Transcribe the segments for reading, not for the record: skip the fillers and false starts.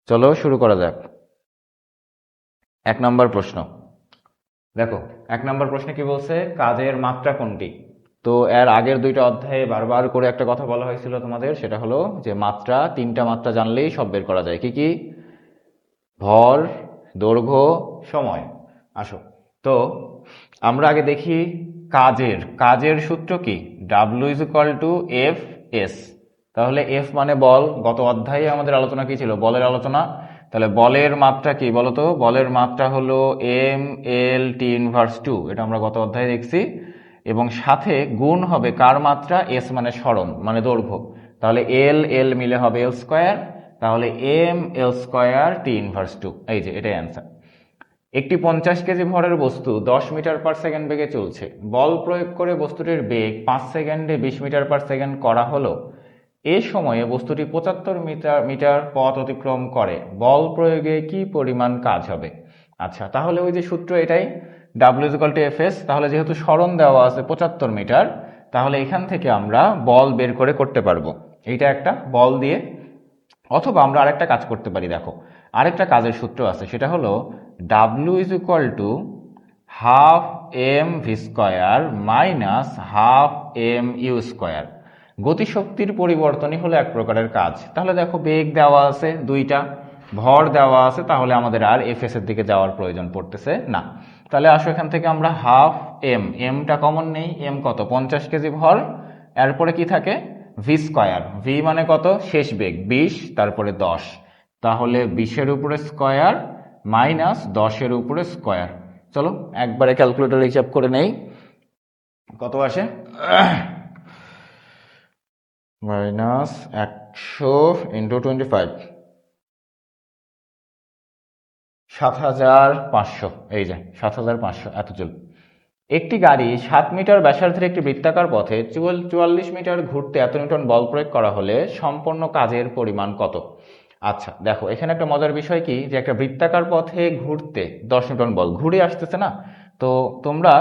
চলো শুরু করা যাক। 1 নম্বর প্রশ্ন দেখো। 1 নম্বর প্রশ্নে কি বলছে, কাজের মাত্রা কোনটি? তো এর আগের 2টা অধ্যায়ে বারবার করে একটা কথা বলা হয়েছিল তোমাদের, সেটা হলো যে মাত্রা, 3টা মাত্রা জানলেই সব বের করা যায়। কি কি? ভর, দৈর্ঘ্য, সময়। আসো তো আমরা আগে দেখি কাজের সূত্র কি? W=F(s). তাহলে F মানে বল। গত অধ্যায়ে আমাদের আলোচনা কি ছিল? বলের আলোচনা। তাহলে বলের মাত্রা কি বলতো? বলের মাত্রা হলো mL(T−2). এটা আমরা গত অধ্যায়ে দেখছি। এবং সাথে গুণ হবে কার মাত্রা? S মানে সরণ, মানে দৈর্ঘ্য। তাহলে L মিলে হবে L²। তাহলে mL²T−2। এই যে এটাই অ্যান্সার। একটি 50 কেজি ভরের বস্তু 10 মিটার পার সেকেন্ড বেগে চলছে। বল প্রয়োগ করে বস্তুটির বেগ 5 সেকেন্ডে 20 মিটার পার সেকেন্ড করা হলো। এ সময়ে বস্তুটি 75 মিটার পথ অতিক্রম করে। বল প্রয়োগে কি পরিমাণ কাজ হবে? আচ্ছা, তাহলে ওই যে সূত্র এটাই, W=Fs। তাহলে যেহেতু সরণ দেওয়া আছে 75 মিটার, তাহলে এখান থেকে আমরা বল বের করে করতে পারবো। এইটা একটা বল দিয়ে। অথবা আমরা আরেকটা কাজ করতে পারি। দেখো, আরেকটা কাজের সূত্র আছে, সেটা হলো W=12mv² - গতিশক্তির পরিবর্তনই হলো এক প্রকারের কাজ। তাহলে দেখো, বেগ দেওয়া আছে 2টা, ভর দেওয়া আছে, তাহলে আমাদের আর এফএস এর দিকে যাওয়ার প্রয়োজন পড়তেছে না। তাহলে আসো এখান থেকে আমরা এমটা কমন নেই। এম কত? 50 কেজি ভর। এরপরে কি থাকে? v²। ভি মানে কত? শেষ বেগ 20, তারপরে 10। তাহলে 20-এর উপরে স্কয়ার মাইনাস 10-এর উপরে স্কয়ার। চলো একবারে ক্যালকুলেটর হিসাব করে নেই, কত আসে। মাইনাস 100 × 25, 7500। এই যে 7500 এত জুল। একটি গাড়ি 7 মিটার ব্যাসার্ধের একটি বৃত্তাকার পথে 44 মিটার ঘুরতে এত নিউটন বল প্রয়োগ করা হলে সম্পন্ন কাজের পরিমাণ কত? আচ্ছা দেখো, এখানে একটা মজার বিষয় কি, যে একটা বৃত্তাকার পথে ঘুরতে 10 নিউটন বল ঘুরে আসতেছে না? তো তোমরা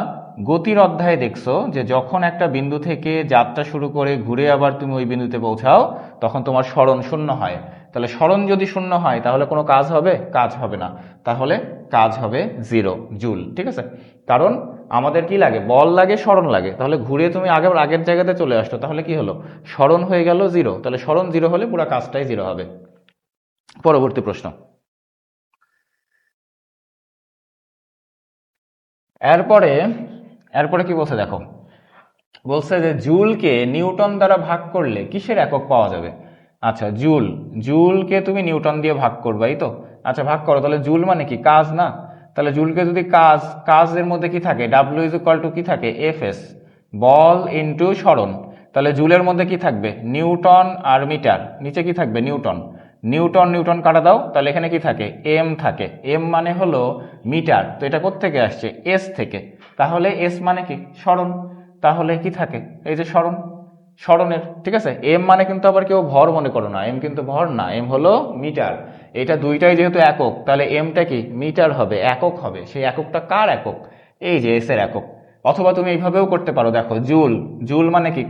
গতির অধ্যায়ে দেখছো যে যখন একটা বিন্দু থেকে যাত্রা শুরু করে ঘুরে আবার তুমি ওই বিন্দুতে পৌঁছাও, তখন তোমার সরণ শূন্য হয়। তাহলে সরণ যদি শূন্য হয়, তাহলে কোনো কাজ হবে? কাজ হবে না। তাহলে কাজ হবে 0 জুল। ঠিক আছে? কারণ আমাদের কি লাগে? বল লাগে, সরণ লাগে। তাহলে ঘুরে তুমি আগের জায়গাতে চলে আসতো, তাহলে কি হলো? সরণ হয়ে গেল 0। তাহলে সরণ 0 হলে পুরো কাজটাই 0 হবে। পরবর্তী প্রশ্ন। এরপরে কি বলছে দেখো, বলছে যে জুলকে নিউটন দ্বারা ভাগ করলে কিসের একক পাওয়া যাবে? আচ্ছা, জুলকে তুমি নিউটন দিয়ে ভাগ করবে, এই তো। আচ্ছা, ভাগ করো। তাহলে জুল মানে কি? কাজ না? তাহলে জুলকে যদি কাজের মধ্যে কি থাকে? W= কি থাকে? Fs, বল ইন্টু সরণ। তাহলে জুলের মধ্যে কি থাকবে? নিউটন আর মিটার। নিচে কি থাকবে? নিউটন। নিউটন কাটা দাও, তাহলে এখানে কি থাকে? এম থাকে। এম মানে হলো মিটার। তো এটা কোত্থেকে আসছে? এস থেকে। তাহলে এস মানে কি? সরণ। তাহলে কি থাকে? এই যে সরণের। ঠিক আছে? এম মানে কিন্তু আবার কেউ ভর মনে করো না, এম কিন্তু ভর না, এম হলো মিটার। এটা দুইটাই যেহেতু একক, তাহলে এমটা কি? মিটার হবে, একক হবে। সেই এককটা কার একক? এই যে এস এর একক। অথবা তুমি এইভাবেও করতে পারো। দেখো, জুল মানে কি?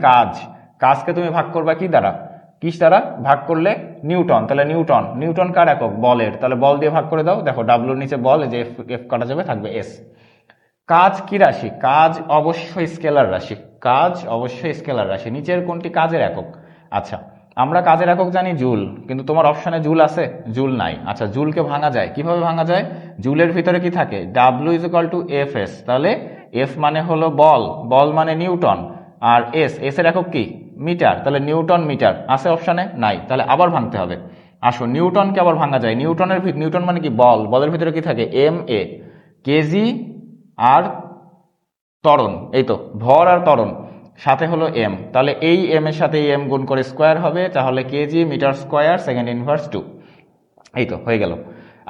কাজকে তুমি ভাগ করবা কি দ্বারা? কিস দ্বারা ভাগ করলে? নিউটন। তাহলে নিউটন কার একক? বলের। তাহলে বল দিয়ে ভাগ করে দাও। দেখো, ডাব্লুর নিচে বল, যে এফ কাটা যাবে, থাকবে এস। কাজ কি রাশি? কাজ অবশ্যই স্কেলার রাশি। নিচের কোনটি কাজের একক? আচ্ছা, আমরা কাজের একক জানি জুল, কিন্তু তোমার অপশনে জুল আছে? জুল নাই। আচ্ছা, জুলকে ভাঙা যায় কিভাবে? ভাঙা যায়, জুলের ভিতরে কি থাকে? W=Fs। তাহলে এফ মানে হলো বল মানে নিউটন, আর এস এর একক কি? মিটার। তাহলে নিউটন মিটার আছে অপশনে? নাই। তাহলে আবার ভাঙতে হবে। আসো, নিউটনকে আবার ভাঙা যায়। নিউটন মানে কি? বলের ভিতরে কি থাকে? MA, কেজি আর ত্বরণ। এই তো, ভর আর ত্বরণ, সাথে হলো এম। তাহলে এই এম এর সাথে এম গুণ করে স্কোয়ার হবে, তাহলে kg metre square second inverse 2। এই তো হয়ে গেল।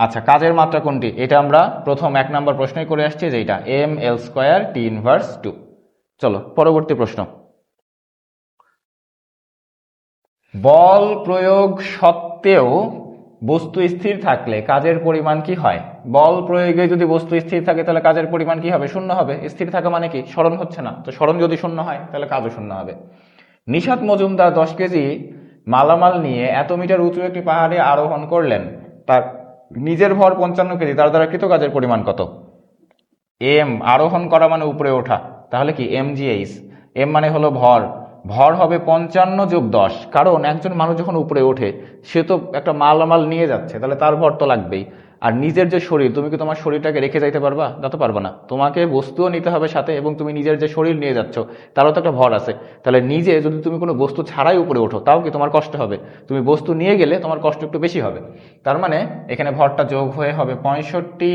আচ্ছা, কাজের মাত্রা কোনটি? এটা আমরা প্রথম 1 নম্বর প্রশ্নই করে আসছি, যেটা mL²T−2। চলো পরবর্তী প্রশ্ন। বল প্রয়োগ সত্ত্বেও বস্তু স্থির থাকলে কাজের পরিমাণ কি হয়? বল প্রয়োগে যদি বস্তু স্থির থাকে, তাহলে কাজের পরিমাণ কি হবে? শূন্য হবে। স্থির থাকা মানে কি? সরণ হচ্ছে না। তো সরণ যদি শূন্য হয়, তাহলে কাজও শূন্য হবে। নিশাত মজুমদার 10 কেজি মালামাল নিয়ে এত মিটার উঁচু একটি পাহাড়ে আরোহণ করলেন। তার নিজের ভর 55 কেজি, তার দ্বারা কৃত কাজের পরিমাণ কত? এম, আরোহণ করা মানে উপরে ওঠা, তাহলে কি mgh। এম মানে হলো ভর, ভর হবে 55 যোগ 10, কারণ একজন মানুষ যখন উপরে ওঠে সে তো একটা মালামাল নিয়ে যাচ্ছে, তাহলে তার ভর তো লাগবেই। আর নিজের যে শরীর, তুমি কি তোমার শরীরটাকে রেখে যাইতে পারবা? তা তো পারবা না, তোমাকে বস্তুও নিতে হবে সাথে, এবং তুমি নিজের যে শরীর নিয়ে যাচ্ছ তারও তো একটা ভর আছে। তাহলে নিজে যদি তুমি কোনো বস্তু ছাড়াই উপরে ওঠো তাও কি তোমার কষ্ট হবে? তুমি বস্তু নিয়ে গেলে তোমার কষ্ট একটু বেশি হবে। তার মানে এখানে ভরটা যোগ হয়ে হবে 65,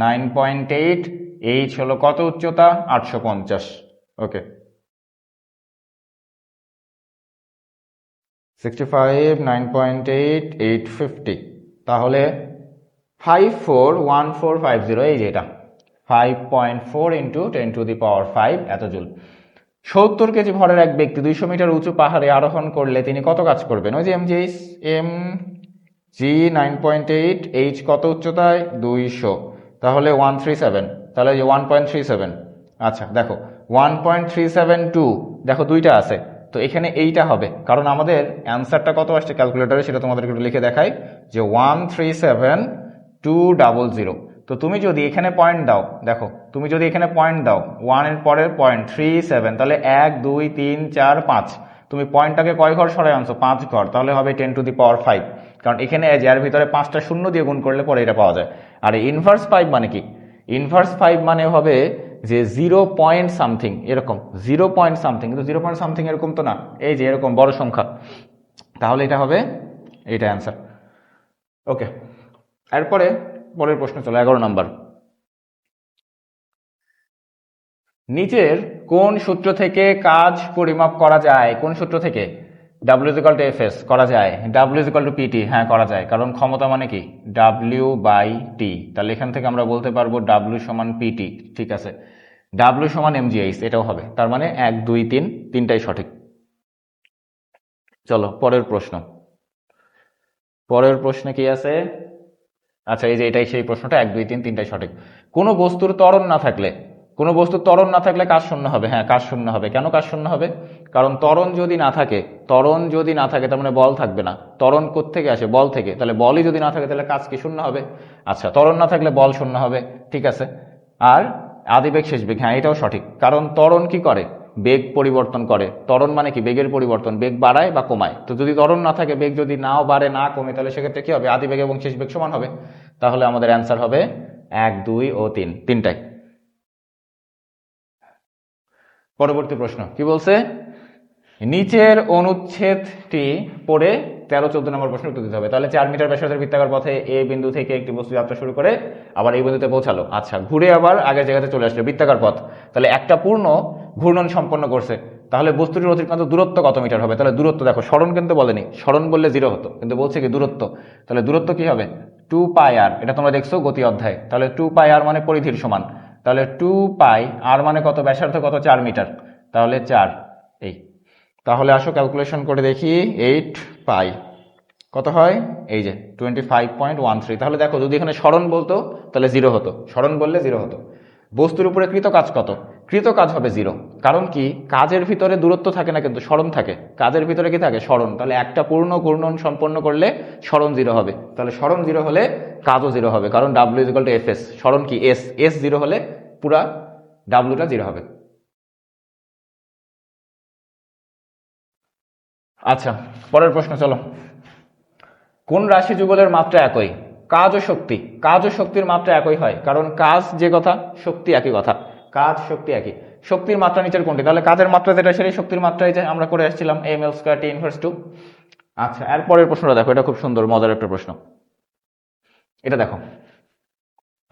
9.8, এইচ হলো কত উচ্চতা? 850। ওকে, 65, 9.8, 850, তাহলে 541450, এই যে এটা 5.4 ইন্টু 10⁵ এত জুল। 70 কেজি ভরের এক ব্যক্তি 200 মিটার উঁচু পাহাড়ে আরোহণ করলে তিনি কত কাজ করবেন? ওই যে mgh, এম জি 9.8, এইচ কত উচ্চতায়? 200, তাহলে 137, তাহলে 1.37। আচ্ছা দেখো 1.372, দেখো দুইটা আছে, তো এখানে এইটা হবে, কারণ আমাদের অ্যান্সারটা কত আসছে ক্যালকুলেটরে সেটা তোমাদেরকে একটু লিখে দেখাই, যে 137,200। তো তুমি যদি এখানে পয়েন্ট দাও, দেখো তুমি যদি এখানে পয়েন্ট দাও 1 এর পরের পয়েন্ট 37, তাহলে 1 2 3 4 5, তুমি পয়েন্টটাকে কয় ঘর সরাই আনছো? 5 ঘর, তাহলে হবে 10⁵, কারণ এখানে এর ভিতরে 5টা শূন্য দিয়ে গুণ করলে পরে এটা পাওয়া যায়। আর ইনভার্স 5 মানে কি? ইনভার্স 5 মানে হবে যে 0 পয়েন্ট সামথিং, এরকম 0 পয়েন্ট সামথিং, কিন্তু 0 পয়েন্ট সামথিং এরকম তো না, এই যে এরকম বড় সংখ্যা, তাহলে এটা হবে, এটা অ্যান্সার। ওকে, এরপরে পরের প্রশ্ন চলো, 11 নম্বর। নিচের কোন সূত্র থেকে কাজ পরিমাপ করা যায়? কোন সূত্র থেকে? W=Fs করা যায়, W=PT, হ্যাঁ করা যায়, কারণ ক্ষমতা মানে কি? W/T, তাহলে এখান থেকে আমরা বলতে পারবো W = PT, ঠিক আছে। W = mgh, এটাও হবে, তার মানে 1 2 3 তিনটাই সঠিক। চলো পরের প্রশ্ন, পরের প্রশ্নে কি আছে? আচ্ছা এই যে এটাই সেই প্রশ্নটা, 1 2 3 তিনটাই সঠিক। কোনো বস্তুর ত্বরণ না থাকলে, কোনো বস্তুর ত্বরণ না থাকলে কাজ শূন্য হবে। হ্যাঁ কাজ শূন্য হবে। কেন কাজ শূন্য হবে? কারণ ত্বরণ যদি না থাকে, ত্বরণ যদি না থাকে তার মানে বল থাকবে না। ত্বরণ কোত্থেকে আসে? বল থেকে, তাহলে বলই যদি না থাকে তাহলে কাজ কি শূন্য হবে? আচ্ছা ত্বরণ না থাকলে বল শূন্য হবে, ঠিক আছে। আর আদিবেগ শেষ বেগ, হ্যাঁ এটাও সঠিক, কারণ ত্বরণ কি করে? বেগ পরিবর্তন করে। ত্বরণ মানে কি? বেগের পরিবর্তন, বেগ বাড়ায় বা কমায়। তো যদি ত্বরণ না থাকে, বেগ যদি নাও বাড়ে না কমে, তাহলে সেক্ষেত্রে কি হবে? আদিবেগ এবং শেষ বেগ সমান হবে। তাহলে আমাদের অ্যান্সার হবে 1 2 ও 3, তিনটাই। পরবর্তী প্রশ্ন কি বলছে? নিচের অনুচ্ছেদটি পড়ে 13 14 নম্বর প্রশ্ন উত্তর দিতে হবে। তাহলে 4 মিটার ব্যাসার্ধের বৃত্তাকার পথে এ বিন্দু থেকে একটি বস্তু যাত্রা শুরু করে আবার এই বিন্দুতে পৌঁছালো। আচ্ছা ঘুরে আবার আগের জায়গাতে চলে আসলো, বৃত্তাকার পথ, তাহলে একটা পূর্ণ ঘূর্ণন সম্পন্ন করছে। তাহলে বস্তুটির অতিক্রান্ত দূরত্ব কত মিটার হবে? তাহলে দূরত্ব দেখো, সরণ কিন্তু বলেনি, সরণ বললে 0 হতো, কিন্তু বলছে কি দূরত্ব। তাহলে দূরত্ব কি হবে? 2πr, এটা তোমরা দেখছো গতি অধ্যায়। তাহলে 2πr মানে পরিধির সমান, তাহলে 2πr মানে কত? ব্যাসার্ধ কত? 4 মিটার, তাহলে 4। এই তাহলে আসো ক্যালকুলেশন করে দেখি, 8π কত হয়? এই যে 25.13। তাহলে দেখো যদি এখানে সরণ বলতো তাহলে 0 হতো, সরণ বললে 0 হতো। বস্তুর উপরে কৃত কাজ কত? কৃত কাজ হবে 0, কারণ কি? কাজের ভিতরে দূরত্ব থাকে না, কিন্তু সরণ থাকে। কাজের ভিতরে কি থাকে? সরণ। তাহলে একটা পূর্ণ ঘূর্ণন সম্পন্ন করলে সরণ 0 হবে, তাহলে সরণ 0 হলে কাজও 0 হবে, কারণ W=Fs। সরণ কি? S 0 হলে পুরা Wটা 0 হবে। আচ্ছা পরের প্রশ্ন চলো। কোন রাশি যুগলের মাত্রা একই? কাজ ও শক্তি, কাজ ও শক্তির মাত্রা একই হয়, কারণ কাজ যে কথা, শক্তি একই কথা, কাজ শক্তি একই। শক্তির মাত্রা নিচের কোনটি? তাহলে কাজের মাত্রা যেটা সেটাই শক্তির মাত্রা, এই যে আমরা করে আসছিলাম ml² T−2। আচ্ছা এরপরের প্রশ্নটা দেখো, এটা খুব সুন্দর মজার একটা প্রশ্ন, এটা দেখো।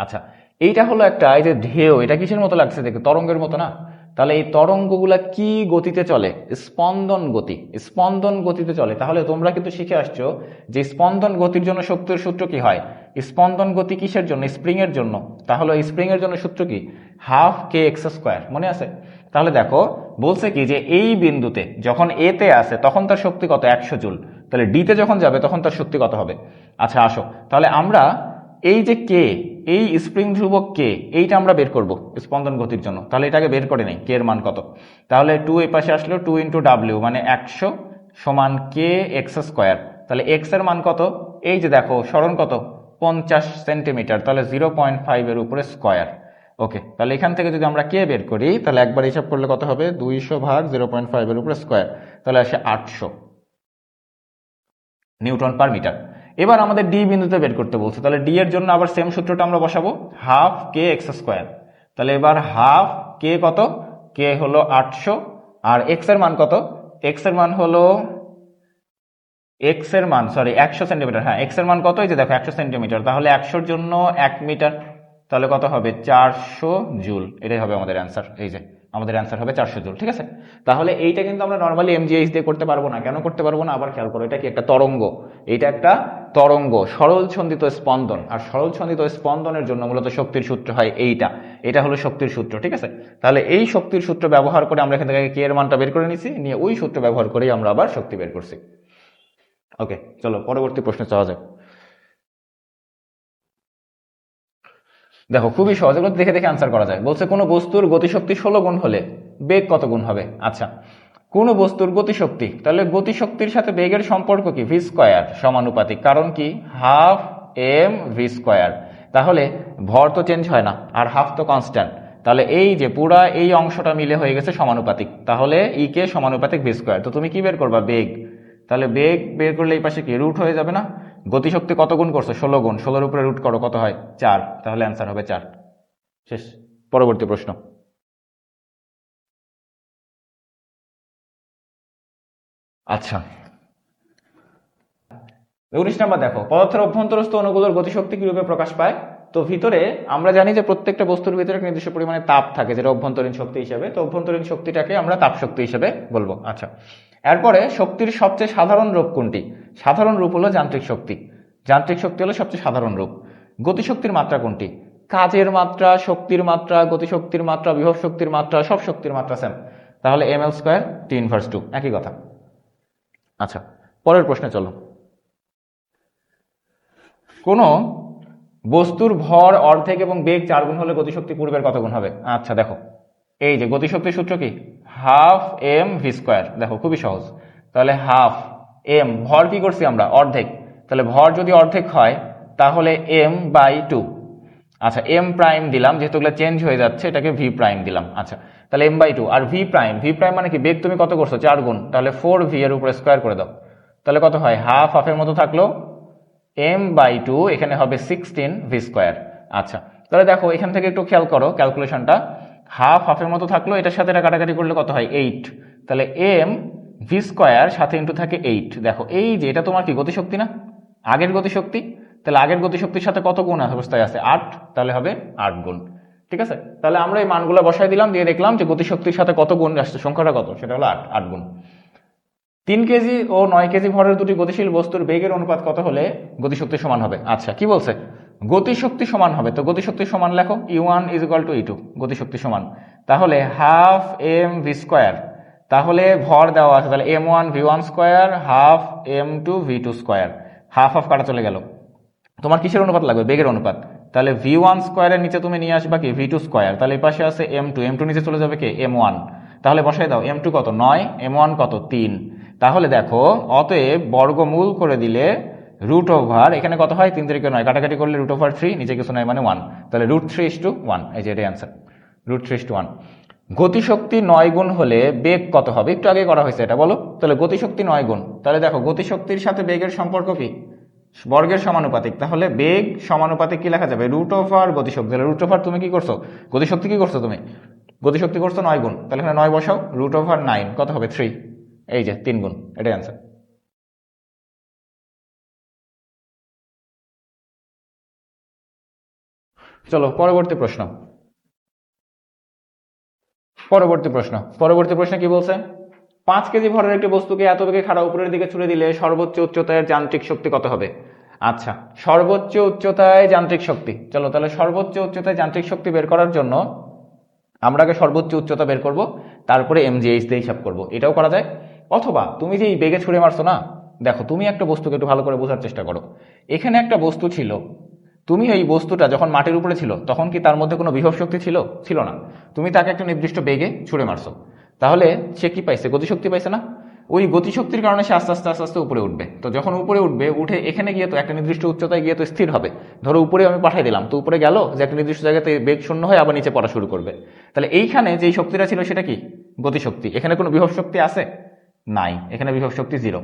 আচ্ছা এইটা হলো একটা, এই যে ঢেউ, এটা কিসের মতো লাগছে দেখে? তরঙ্গের মতো না? তাহলে এই তরঙ্গগুলা কি গতিতে চলে? স্পন্দন গতি, স্পন্দন গতিতে চলে। তাহলে তোমরা কিন্তু শিখে আসছো যে স্পন্দন গতির জন্য শক্তির সূত্র কি হয়? স্পন্দন গতি কিসের জন্য? স্প্রিং এর জন্য। তাহলে স্প্রিং এর জন্য সূত্র কি? 12kx², মনে আছে? তাহলে দেখো বলছে কি যে এই বিন্দুতে যখন এ তে আসে তখন তার শক্তি কত? 100 জুল। তাহলে ডি তে যখন যাবে তখন তার শক্তি কত হবে? আচ্ছা আসো তাহলে আমরা এই যে কে, এই স্প্রিং ধ্রুবক কে, এইটা আমরা বের করব স্পন্দন গতির জন্য। তাহলে এটাকে বের করে নেই, কে এর মান কত। তাহলে 2 এই পাশে আসলো, 2 × W মানে 100 সমান kx²। তাহলে এক্স এর মান কত? এই যে দেখো সরণ কত 50 সেন্টিমিটার, তাহলে 0.5 এর উপরে স্কয়ার। ওকে, তাহলে এখান থেকে যদি আমরা কে বের করি তাহলে একবার হিসাব করলে কত হবে 200 ভাগ 0.5 এর উপরে স্কয়ার, তাহলে আসে 800 নিউটন পার মিটার। এবার আমাদের ডি বিন্দুতে বের করতে বলছে, তাহলে ডি এর জন্য আবার সেম সূত্রটা আমরা বসাবো, হাফ কে এক্স স্কয়ার। তাহলে এবার হাফ কে কত, কে হলো 800, আর এক্স এর মান কত, এক্স এর মান হলো 100 সেন্টিমিটার। হ্যাঁ, এক্স এর মান কত, এই যে দেখো 100 সেন্টিমিটার, তাহলে 100-র জন্য 1 মিটার, তাহলে কত হবে 400 জুল। এটাই হবে আমাদের অ্যান্সার। এই যে আমাদের অ্যান্সার হবে 400 জুল। ঠিক আছে, তাহলে এইটা কিন্তু আমরা নর্মালি এমজিএইচ দিয়ে করতে পারবো না। কেন করতে পারবো না, আবার খেয়াল করো, এটা কি একটা তরঙ্গ, এটা একটা তরঙ্গ, সরল ছন্দিত স্পন্দন, আর সরল ছন্দিত স্পন্দনের জন্য মূলত শক্তির সূত্র হয় এইটা, এটা হলো শক্তির সূত্র। ঠিক আছে, তাহলে এই শক্তির সূত্র ব্যবহার করে আমরা এখান থেকে কে এর মানটা বের করে নিছি, নিয়ে ওই সূত্র ব্যবহার করেই আমরা আবার শক্তি বের করছি। ওকে, চলো পরবর্তী প্রশ্নে যাওয়া যাক। দেখো খুবই সহজ, এগুলো দেখে দেখে আনসার করা যায়। বলছে কোনো বস্তুর গতিশক্তি 16 গুণ হলে বেগ কত গুণ হবে? আচ্ছা, কোনো বস্তুর গতিশক্তি, তাহলে গতিশক্তির সাথে বেগের সম্পর্ক কি? ভি স্কয়ার সমানুপাতিক, কারণ কি হাফ এম ভি স্কয়ার। তাহলে ভর তো চেঞ্জ হয় না, আর হাফ তো কনস্ট্যান্ট, তাহলে এই যে পুরা এই অংশটা মিলে হয়ে গেছে সমানুপাতিক, তাহলে ই কে সমানুপাতিক ভি স্কয়ার। তো তুমি কি বের করবা? বেগ। তাহলে বেগ বের করলে এই পাশে কি রুট হয়ে যাবে না? গতিশক্তি কত গুণ করছো? 16 গুণ, 16-র উপরে রুট করো, কত হয়? 4, তাহলে অ্যান্সার হবে 4। শেষ। পরবর্তী প্রশ্ন। আচ্ছা, 19 নাম্বার দেখো, পদার্থের অভ্যন্তরস্থ অণুগুলোর গতিশক্তি কি রূপে প্রকাশ পায়? তো ভিতরে আমরা জানি যে প্রত্যেকটা বস্তুর ভিতরে একটা নির্দিষ্ট পরিমাণে তাপ থাকে, যেটা অভ্যন্তরীণ শক্তি হিসেবে, তো অভ্যন্তরীণ শক্তিটাকে আমরা তাপ শক্তি হিসেবে বলবো। আচ্ছা, এরপরে শক্তির সবচেয়ে সাধারণ রূপ কোনটি? সাধারণ রূপ হলো যান্ত্রিক শক্তি, যান্ত্রিক শক্তি হলো সবচেয়ে সাধারণ রূপ। গতিশক্তির মাত্রা কোনটি? কাজের মাত্রা, শক্তির মাত্রা, গতিশক্তির মাত্রা, বিভব শক্তির মাত্রা, সব শক্তির মাত্রা সেম, তাহলে ml স্কয়ার T−2, একই কথা। আচ্ছা, পরের প্রশ্নে চলো। কোনো বস্তুর ভর অর্ধেক এবং বেগ 4 গুণ হলে গতিশক্তি পূর্বের কত গুণ হবে? আচ্ছা দেখো, এই যে গতিশক্তির সূত্র কি? Half m v square. দেখো খুবই সহজ, তাহলে হাফ এম, ভর কি করছি আমরা? অর্ধেক, তাহলে ভর যদি অর্ধেক হয় তাহলে m/2। আচ্ছা, এম প্রাইম দিলাম, যেহেতু এগুলো চেঞ্জ হয়ে যাচ্ছে, এটাকে ভি প্রাইম দিলাম। আচ্ছা, তাহলে m/2, আর ভি প্রাইম, ভি প্রাইম মানে কি? বেগ তুমি কত করছো? 4 গুণ, তাহলে 4v এর উপরে স্কয়ার করে দাও, তাহলে কত হয়? হাফ হাফের মতো থাকলো, m/2, এখানে হবে 16 ভি স্কয়ার। আচ্ছা, তাহলে দেখো এখান থেকে একটু খেয়াল করো ক্যালকুলেশনটা, হাফ হাফের মতো থাকলো, এটার সাথে এটা কাটাকাটি করলে কত হয়? 8, তাহলে m ভি স্কয়ার সাথে ইন্টু থাকে 8। দেখো এই যে এটা তোমার কি গতিশক্তি না? আগের গতিশক্তি, তাহলে আগের গতিশক্তির সাথে কত গুণ অবস্থায় আছে? 8, তাহলে হবে 8 গুণ। ঠিক আছে, তাহলে আমরা এই মানগুলো বসাই দিলাম, দিয়ে দেখলাম যে গতিশক্তির সাথে কত গুণ আসছে, সংখ্যাটা কত, সেটা হলো 8 গুণ। 3 কেজি ও 9 কেজি ভরের দুটি গতিশীল বস্তুর বেগের অনুপাত কত হলে গতিশক্তি সমান হবে? আচ্ছা, কি বলছে? গতিশক্তি সমান হবে, তো গতিশক্তি সমান লেখো, E1 = E2, গতিশক্তি সমান, তাহলে হাফ এম ভি স্কয়ার, তাহলে ভর দেওয়া আছে, তাহলে m1 v1 square half m2 v2 square, half half কাটা চলে গেল। তোমার কিসের অনুপাত লাগবে? বেগের অনুপাত, তাহলে v1 স্কয়ারের নিচে তুমি নিয়ে আসবা কি? v2 স্কয়ার, তাহলে এই পাশে আছে m2, m2 নিচে চলে যাবে কে? m1, তাহলে বসাই দাও, m2 কত? 9, m1 কত? 3। তাহলে দেখো অতএব বর্গমূল করে দিলে রুট ওভার, এখানে কত হয়? 3 3 9, কাটাকাটি করলে √3, নিচে কিছু নাই মানে 1, তাহলে √3:1, এই যে এটাই অ্যান্সার, √3:1। গতিশক্তি 9 গুণ হলে বেগ কত হবে? একটু আগে করা হয়েছে এটা, বলো। তাহলে গতিশক্তি 9 গুণ, তাহলে দেখো গতিশক্তির সাথে বেগের সম্পর্ক কি? বর্গের সমানুপাতিক, তাহলে বেগ সমানুপাতিক কি লেখা যাবে? √ওভার গতিশক্তি, তাহলে √ওভার তুমি কি করছো? গতিশক্তি কি করছো তুমি? গতিশক্তি করছো 9 গুণ, তাহলে এখানে 9 বসাও, √9, কত হবে? 3, এই যে 3 গুণ, এটাই অ্যান্সার। চলো পরবর্তী প্রশ্ন। পরবর্তী প্রশ্নে কি বলছে? 5 কেজি ভরের একটি বস্তুকে এত বেগে খাড়া উপরের দিকে ছুড়ে দিলে সর্বোচ্চ উচ্চতায় যান্ত্রিক শক্তি কত হবে? আচ্ছা, সর্বোচ্চ উচ্চতায় যান্ত্রিক শক্তি, চলো তাহলে সর্বোচ্চ উচ্চতায় যান্ত্রিক শক্তি বের করার জন্য আমরা আগে সর্বোচ্চ উচ্চতা বের করব, তারপরে mgh দিয়ে হিসাব করব, এটাও করা যায়। অথবা তুমি যে এই বেগে ছুড়ে মারছো না, দেখো তুমি একটা বস্তুকে একটু ভালো করে বোঝার চেষ্টা করো। এখানে একটা বস্তু ছিল, তুমি এই বস্তুটা যখন মাটির উপরে ছিল তখন কি তার মধ্যে কোনো বিভব শক্তি ছিল? ছিল না। তুমি তাকে একটা নির্দিষ্ট বেগে ছুড়ে মারছো, তাহলে সে কি পাইছে? গতিশক্তি পাইছে না? ওই গতিশক্তির কারণে সে আস্তে আস্তে আস্তে আস্তে উপরে উঠবে। তো যখন উপরে উঠবে, উঠে এখানে গিয়ে তো একটা নির্দিষ্ট উচ্চতায় গিয়ে তো স্থির হবে। ধরো উপরে আমি পাঠিয়ে দিলাম, তো উপরে গেল, যে একটা নির্দিষ্ট জায়গাতে বেগ শূন্য হয়ে আবার নিচে পড়া শুরু করবে। তাহলে এইখানে যেই শক্তিটা ছিল সেটা কি? গতিশক্তি। এখানে কোনো বিভব শক্তি আছে? নাই, এখানে বিভব শক্তি 0।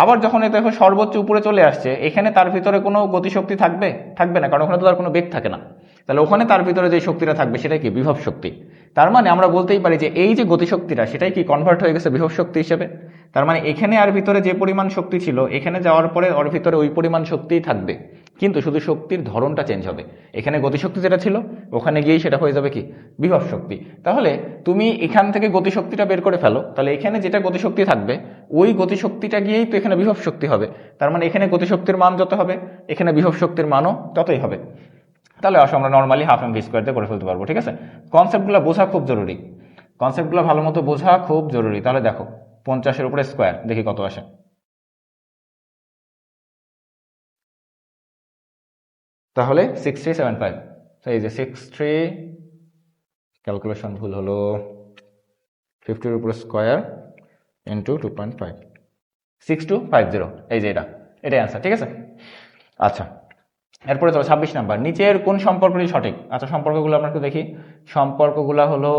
আবার যখন এটা দেখো সর্বোচ্চ উপরে চলে আসছে, এখানে তার ভিতরে কোনো গতিশক্তি থাকবে? থাকবে না, কারণ ওখানে তো তার কোনো বেগ থাকে না। তাহলে ওখানে তার ভিতরে যে শক্তিটা থাকবে সেটা কি? বিভব শক্তি। তার মানে আমরা বলতেই পারি যে এই যে গতিশক্তিটা সেটাই কি কনভার্ট হয়ে গেছে বিভব শক্তি হিসেবে। তার মানে এখানে আর ভিতরে যে পরিমাণ শক্তি ছিল, এখানে যাওয়ার পরে ওর ভিতরে ওই পরিমাণ শক্তিই থাকবে, কিন্তু শুধু শক্তির ধরনটা চেঞ্জ হবে। এখানে গতিশক্তি যেটা ছিল, ওখানে গিয়েই সেটা হয়ে যাবে কি? বিভব শক্তি। তাহলে তুমি এখান থেকে গতিশক্তিটা বের করে ফেলো, তাহলে এখানে যেটা গতিশক্তি থাকবে ওই গতিশক্তিটা গিয়েই তো এখানে বিভব শক্তি হবে। তার মানে এখানে গতিশক্তির মান যত হবে, এখানে বিভব শক্তির মানও ততই হবে। তাহলে আসো আমরা normally half m v square দিয়ে করে ফেলতে পারবো। ঠিক আছে, কনসেপ্টগুলো বোঝা খুব জরুরি, কনসেপ্টগুলো ভালো মতো বোঝা খুব জরুরি। তাহলে দেখো 50-এর উপরে স্কোয়ার, দেখি কত আসে। তাহলে 6375। এই যে 63, ক্যালকুলেশন ভুল হলো, 50-এর উপরে স্কোয়ার ইন্টু 2.5, 6250। এই যে এটাই অ্যান্সার। ঠিক আছে, আচ্ছা এরপরে চলো 26 নাম্বার। নিচের কোন সম্পর্কটি সঠিক? আচ্ছা সম্পর্কগুলো আমরা একটু দেখি। সম্পর্কগুলো হলো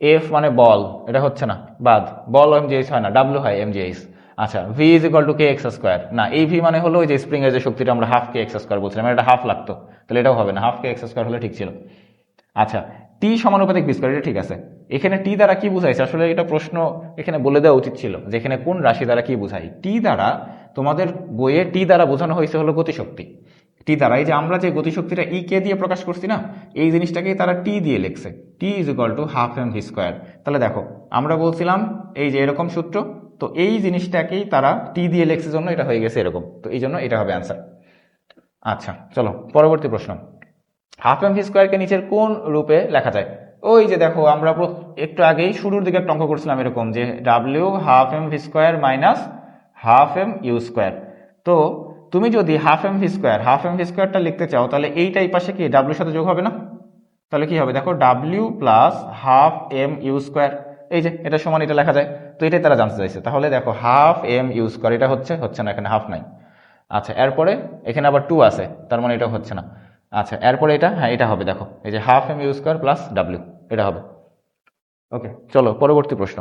এফ মানে বল, এটা হচ্ছে না, বাদ। বল এমজিএইচ হয় না, ডাব্লিউ হয় এমজিএইচ। আচ্ছা V is equal two K x square, না এই ভি মানে হলো ওই যে স্প্রিং এর যে শক্তিটা আমরা হাফ কে এক্স স্কোয়ার বলছিলাম, এটা হাফ লাগতো, তাহলে এটাও হবে না, হাফ কে এক্স স্কোয়ার হলে ঠিক ছিল। আচ্ছা টি সমানুপাতিক বি স্কোয়ার, এটা ঠিক আছে। এখানে টি দ্বারা কি বুঝাইছে? আসলে এটা প্রশ্ন এখানে বলে দেওয়া উচিত ছিল যে এখানে কোন রাশি দ্বারা কি বুঝাই। টি দ্বারা তোমাদের বইয়ে টি দ্বারা বোঝানো হয়েছে হলো গতিশক্তি। টি দ্বারা এই যে আমরা যে গতিশক্তিটা ই কে দিয়ে প্রকাশ করছি না, এই জিনিসটাকেই তারা টি দিয়ে লিখছে, T is equal to half m v square. তাহলে দেখো আমরা বলছিলাম এই যে এরকম সূত্র, তো এই জিনিসটাকেই তারা টি দিয়ে লিখছে জন্য এটা হয়ে গেছে এরকম, তো এই জন্য এটা হবে অ্যান্সার। আচ্ছা চলো পরবর্তী প্রশ্ন। হাফ এম ভি স্কোয়ারকে নিচের কোন রূপে লেখা যায়? ওই যে দেখো আমরা একটু আগেই শুরুর দিকে একটা অঙ্ক করছিলাম এরকম, যে W half m v square minus half m u square. তো তুমি যদি হাফ এম ভি স্কোয়ারটা লিখতে চাও, তাহলে এইটা এই পাশে কি ডাব্লিউর সাথে যোগ হবে না? তাহলে কি হবে দেখো, W plus half m u square, এই যে এটা সমান এটা লেখা যায়, তো এটাই তারা জানতে চাইছে। তাহলে দেখো হাফ এম ইউ স্কোয়ার, এটা হচ্ছে না, এখানে হাফ নাই। আচ্ছা এরপরে এখানে আবার 2 আছে, তার মানে এটা হচ্ছে না। আচ্ছা এরপরে এটা, হ্যাঁ এটা হবে, দেখো এই যে half m u square plus W, এটা হবে। ওকে চলো পরবর্তী প্রশ্ন।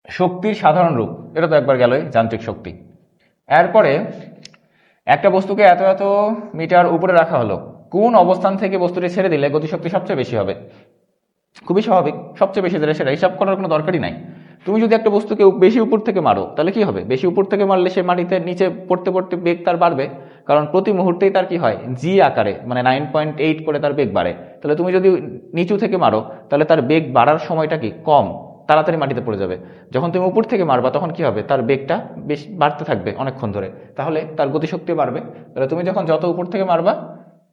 শক্তির সাধারণ রূপ, এটা তো একবার গেলই, যান্ত্রিক শক্তি। এরপরে একটা বস্তুকে এত এত মিটার উপরে রাখা হলো, কোন অবস্থান থেকে বস্তুটি ছেড়ে দিলে গতিশক্তি সবচেয়ে বেশি হবে? খুবই স্বাভাবিক, সবচেয়ে বেশি যেটা সেটা হিসাব করার কোনো দরকারই নাই। তুমি যদি একটা বস্তুকে বেশি উপর থেকে মারো, তাহলে কি হবে? বেশি উপর থেকে মারলে সে মাটিতে নিচে পড়তে পড়তে বেগ তার বাড়বে, কারণ প্রতি মুহূর্তেই তার কি হয়, জি আকারে, মানে 9.8 করে তার বেগ বাড়ে। তাহলে তুমি যদি নিচু থেকে মারো, তাহলে তার বেগ বাড়ার সময়টা কি কম, তাড়াতাড়ি মাটিতে পড়ে যাবে। যখন তুমি উপর থেকে মারবা তখন কি হবে, তার বেগটা বেশ বাড়তে থাকবে অনেকক্ষণ ধরে, তাহলে তার গতিশক্তি বাড়বে। তাহলে তুমি যখন যত উপর থেকে মারবা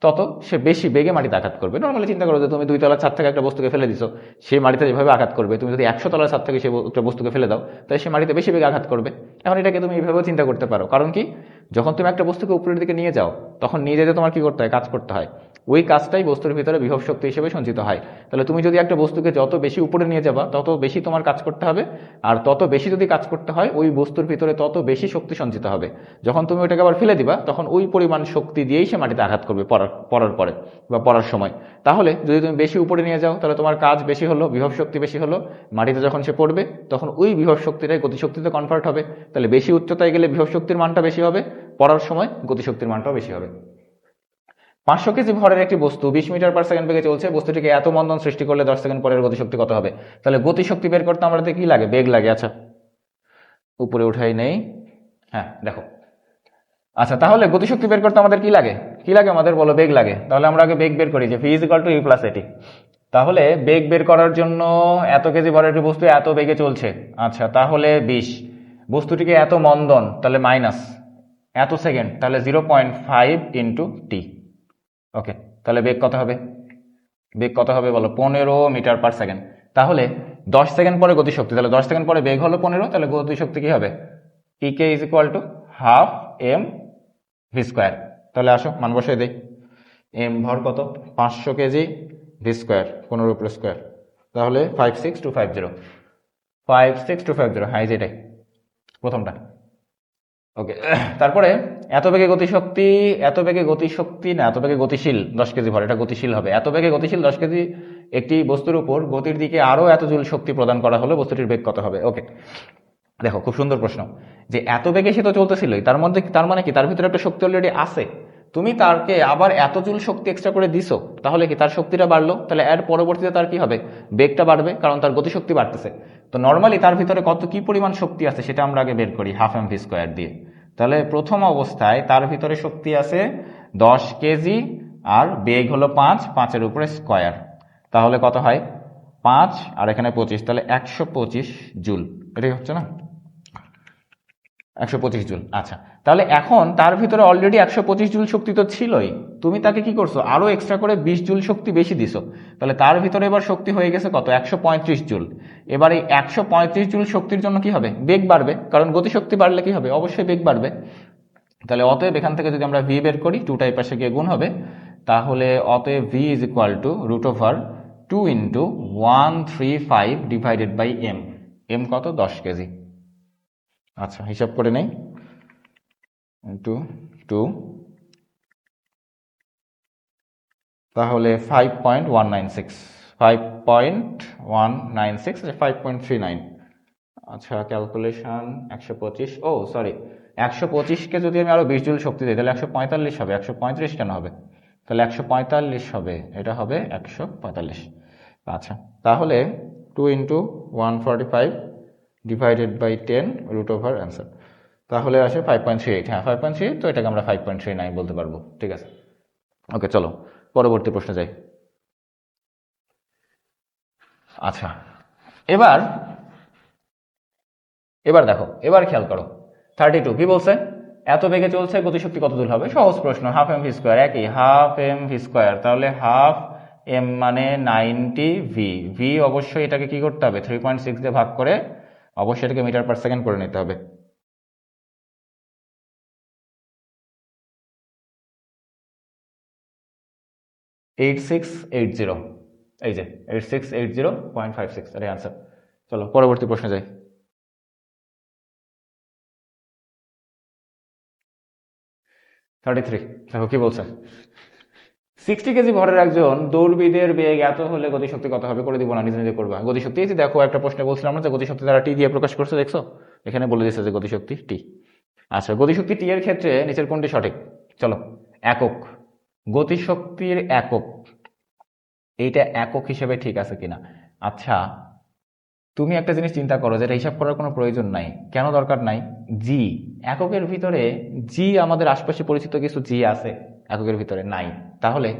তত সে বেশি বেগে মাটিতে আঘাত করবে। নর্মালি চিন্তা করো যে তুমি 2 তলার ছাদ থেকে একটা বস্তুকে ফেলে দিছো, সে মাটিতে যেভাবে আঘাত করবে, তুমি যদি 100 তলার ছাদ থেকে সে একটা বস্তুকে ফেলে দাও, তাহলে সে মাটিতে বেশি বেগে আঘাত করবে। এখন এটাকে তুমি এইভাবেও চিন্তা করতে পারো, কারণ কি, যখন তুমি একটা বস্তুকে উপরের দিকে নিয়ে যাও, তখন নিয়ে যেতে তোমার কি করতে হয়, কাজ করতে হয়। ওই কাজটাই বস্তুর ভিতরে বিভব শক্তি হিসেবে সঞ্চিত হয়। তাহলে তুমি যদি একটা বস্তুকে যত বেশি উপরে নিয়ে যাবা, তত বেশি তোমার কাজ করতে হবে, আর তত বেশি যদি কাজ করতে হয়, ওই বস্তুর ভিতরে তত বেশি শক্তি সঞ্চিত হবে। যখন তুমি ওটাকে আবার ফেলে দিবা, তখন ওই পরিমাণ শক্তি দিয়েই সে মাটিতে আঘাত করবে পড়ার পরে বা পড়ার সময়। তাহলে যদি তুমি বেশি উপরে নিয়ে যাও, তাহলে তোমার কাজ বেশি হলো, বিভব শক্তি বেশি হলো, মাটিতে যখন সে পড়বে তখন ওই বিভব শক্তিটাই গতিশক্তিতে কনভার্ট হবে। তাহলে বেশি উচ্চতায় গেলে বিভব শক্তির মানটা বেশি হবে, পড়ার সময় গতিশক্তির মানটাও বেশি হবে। 500 কেজি ভরের একটি বস্তু 20 মিটার পার সেকেন্ড বেগে চলছে, বস্তুটিকে এত মন্দন সৃষ্টি করলে 10 সেকেন্ড পরের গতিশক্তি কত হবে? তাহলে গতিশক্তি বের করতে আমাদের কি লাগে, বেগ লাগে। আচ্ছা উপরে উঠাই নেই, হ্যাঁ দেখো। আচ্ছা তাহলে গতিশক্তি বের করতে আমাদের কি লাগে, আমাদের বলো, বেগ লাগে। তাহলে আমরা আগে বেগ বের করি, যে v is equal to u plus at. তাহলে বেগ বের করার জন্য এত কেজি ভরের একটি বস্তু এত বেগে চলছে, আচ্ছা তাহলে 20, বস্তুটিকে এত মন্দন, তাহলে মাইনাস এত সেকেন্ড, তাহলে 0.5 ইন্টু টি। ওকে তাহলে বেগ কত হবে, বলো 15 মিটার পার সেকেন্ড। তাহলে 10 সেকেন্ড পরে গতিশক্তি, তাহলে 10 সেকেন্ড পরে বেগ হলো 15, তাহলে গতিশক্তি কি হবে, K is equal to half m v square. তাহলে আসো মান বসাই দেই। এম ভর কত, 500 কেজি, ভি স্কোয়ার 15 উপরে স্কোয়ার, তাহলে 56250, 56250, হ্যাঁ এই যেটাই প্রথমটা। ওকে, তারপরে এত বেগে গতিশক্তি না, এত বেগে গতিশীল 10 কেজি ভর, এটা গতিশীল হবে। এত বেগে গতিশীল 10 কেজি একটি বস্তুর উপর গতির দিকে আরো এত জুল শক্তি প্রদান করা হলে বস্তুটির বেগ কত হবে? ওকে, দেখো খুব সুন্দর প্রশ্ন, যে এত বেগে সে তো চলতেছিলই, তার মানে কি তার ভিতরে একটা শক্তি অলরেডি আছে, তুমি তারকে আবার এত জুল শক্তি এক্সট্রা করে দিছো, তাহলে কি তার শক্তিটা বাড়লো, তাহলে এর পরবর্তীতে তার কি হবে, বেগটা বাড়বে, কারণ তার গতিশক্তি বাড়তেছে। তো নর্মালি তার ভিতরে কি পরিমাণ শক্তি আছে সেটা আমরা আগে বের করি হাফ mv স্কোয়ার দিয়ে। তাহলে প্রথম অবস্থায় তার ভিতরে শক্তি আছে 10 কেজি, আর বেগ হলো 5, 5-এর উপরে স্কোয়ার, তাহলে কত হয় 5 আর এখানে 25, তাহলে 125 জুল, এটাই হচ্ছে না 125 জুল। আচ্ছা, তাহলে এখন তার ভিতরে অলরেডি 125 জুল শক্তি তো ছিলই, তুমি তাকে কি করছো, আরো এক্সট্রা করে 20 জুল শক্তি বেশি দিছো, তাহলে তার ভিতরে এবার শক্তি হয়ে গেছে কত, 135 জুল। এবার এই 135 জুল শক্তির জন্য কি হবে, বেগ বাড়বে, কারণ গতিশক্তি বাড়লে কি হবে, অবশ্যই বেগ বাড়বে। তাহলে অতএব এখান থেকে যদি আমরা ভি বের করি, 2টা এই পাশে গিয়ে গুণ হবে, তাহলে অতএব v is equal to √2 into 135 divided by m. M কত, 10 কেজি। আচ্ছা, হিসাব করে নেই, ইন্টু 2, তাহলে 5.196, 5.196, 5.39। আচ্ছা, ক্যালকুলেশন 125, ও সরি, 125কে যদি আমি আরো 20 জুল শক্তি দিই তাহলে 145 হবে, 135 কেন হবে, তাহলে 145 হবে, এটা হবে 145। আচ্ছা, তাহলে 2 into 145 divided by 10 root over answer, তাহলে আসে 5.38। হ্যাঁ 5.38, তো এটাকে আমরা 5.39 বলতে পারবো, ঠিক আছে। ওকে, চলো পরবর্তী প্রশ্নে যাই। আচ্ছা, এবার দেখো, এবার খেয়াল করো, 32 কি বলছে, এত বেগে চলছে, গতিশক্তি কত দূর হবে, সহজ প্রশ্ন, হাফ mv স্কোয়ার, একই হাফ mv স্কোয়ার, তাহলে হাফ m মানে 90 ভি, ভি অবশ্যই এটাকে কি করতে হবে, 3.6 দিয়ে ভাগ করে অবশ্যই এটাকে মিটার পার সেকেন্ড করে নিতে হবে। এইট সিক্স এইট জিরো, এই যে 8680.56, এটাই আনসার। চলো পরবর্তী প্রশ্নে যাই। 33, দেখো কি বলছে, 60 কেজি ভরের একজন দৌড়বিদের বেগ এত হলে গতিশক্তি কত হবে, করে দিব না, নিজে নিজে করবা। গতিশক্তি এই যে দেখো, একটা প্রশ্নে বলছিলাম না যে গতিশক্তি তারা টি দিয়ে প্রকাশ করছে, দেখছো এখানে বলে দিচ্ছে যে গতিশক্তি টি। আচ্ছা, গতিশক্তি টি এর ক্ষেত্রে নিচের কোনটি সঠিক, চলো একক, গতিশক্তির একক, এইটা একক হিসেবে ঠিক আছে কিনা। আচ্ছা, তুমি একটা জিনিস চিন্তা করো, যেটা হিসাব করার কোনো প্রয়োজন নাই, কেন দরকার নাই, জি, এককের ভিতরে জি, আমাদের আশপাশে পরিচিত কিছু জি আছে, এককের ভিতরে নাই, তাহলে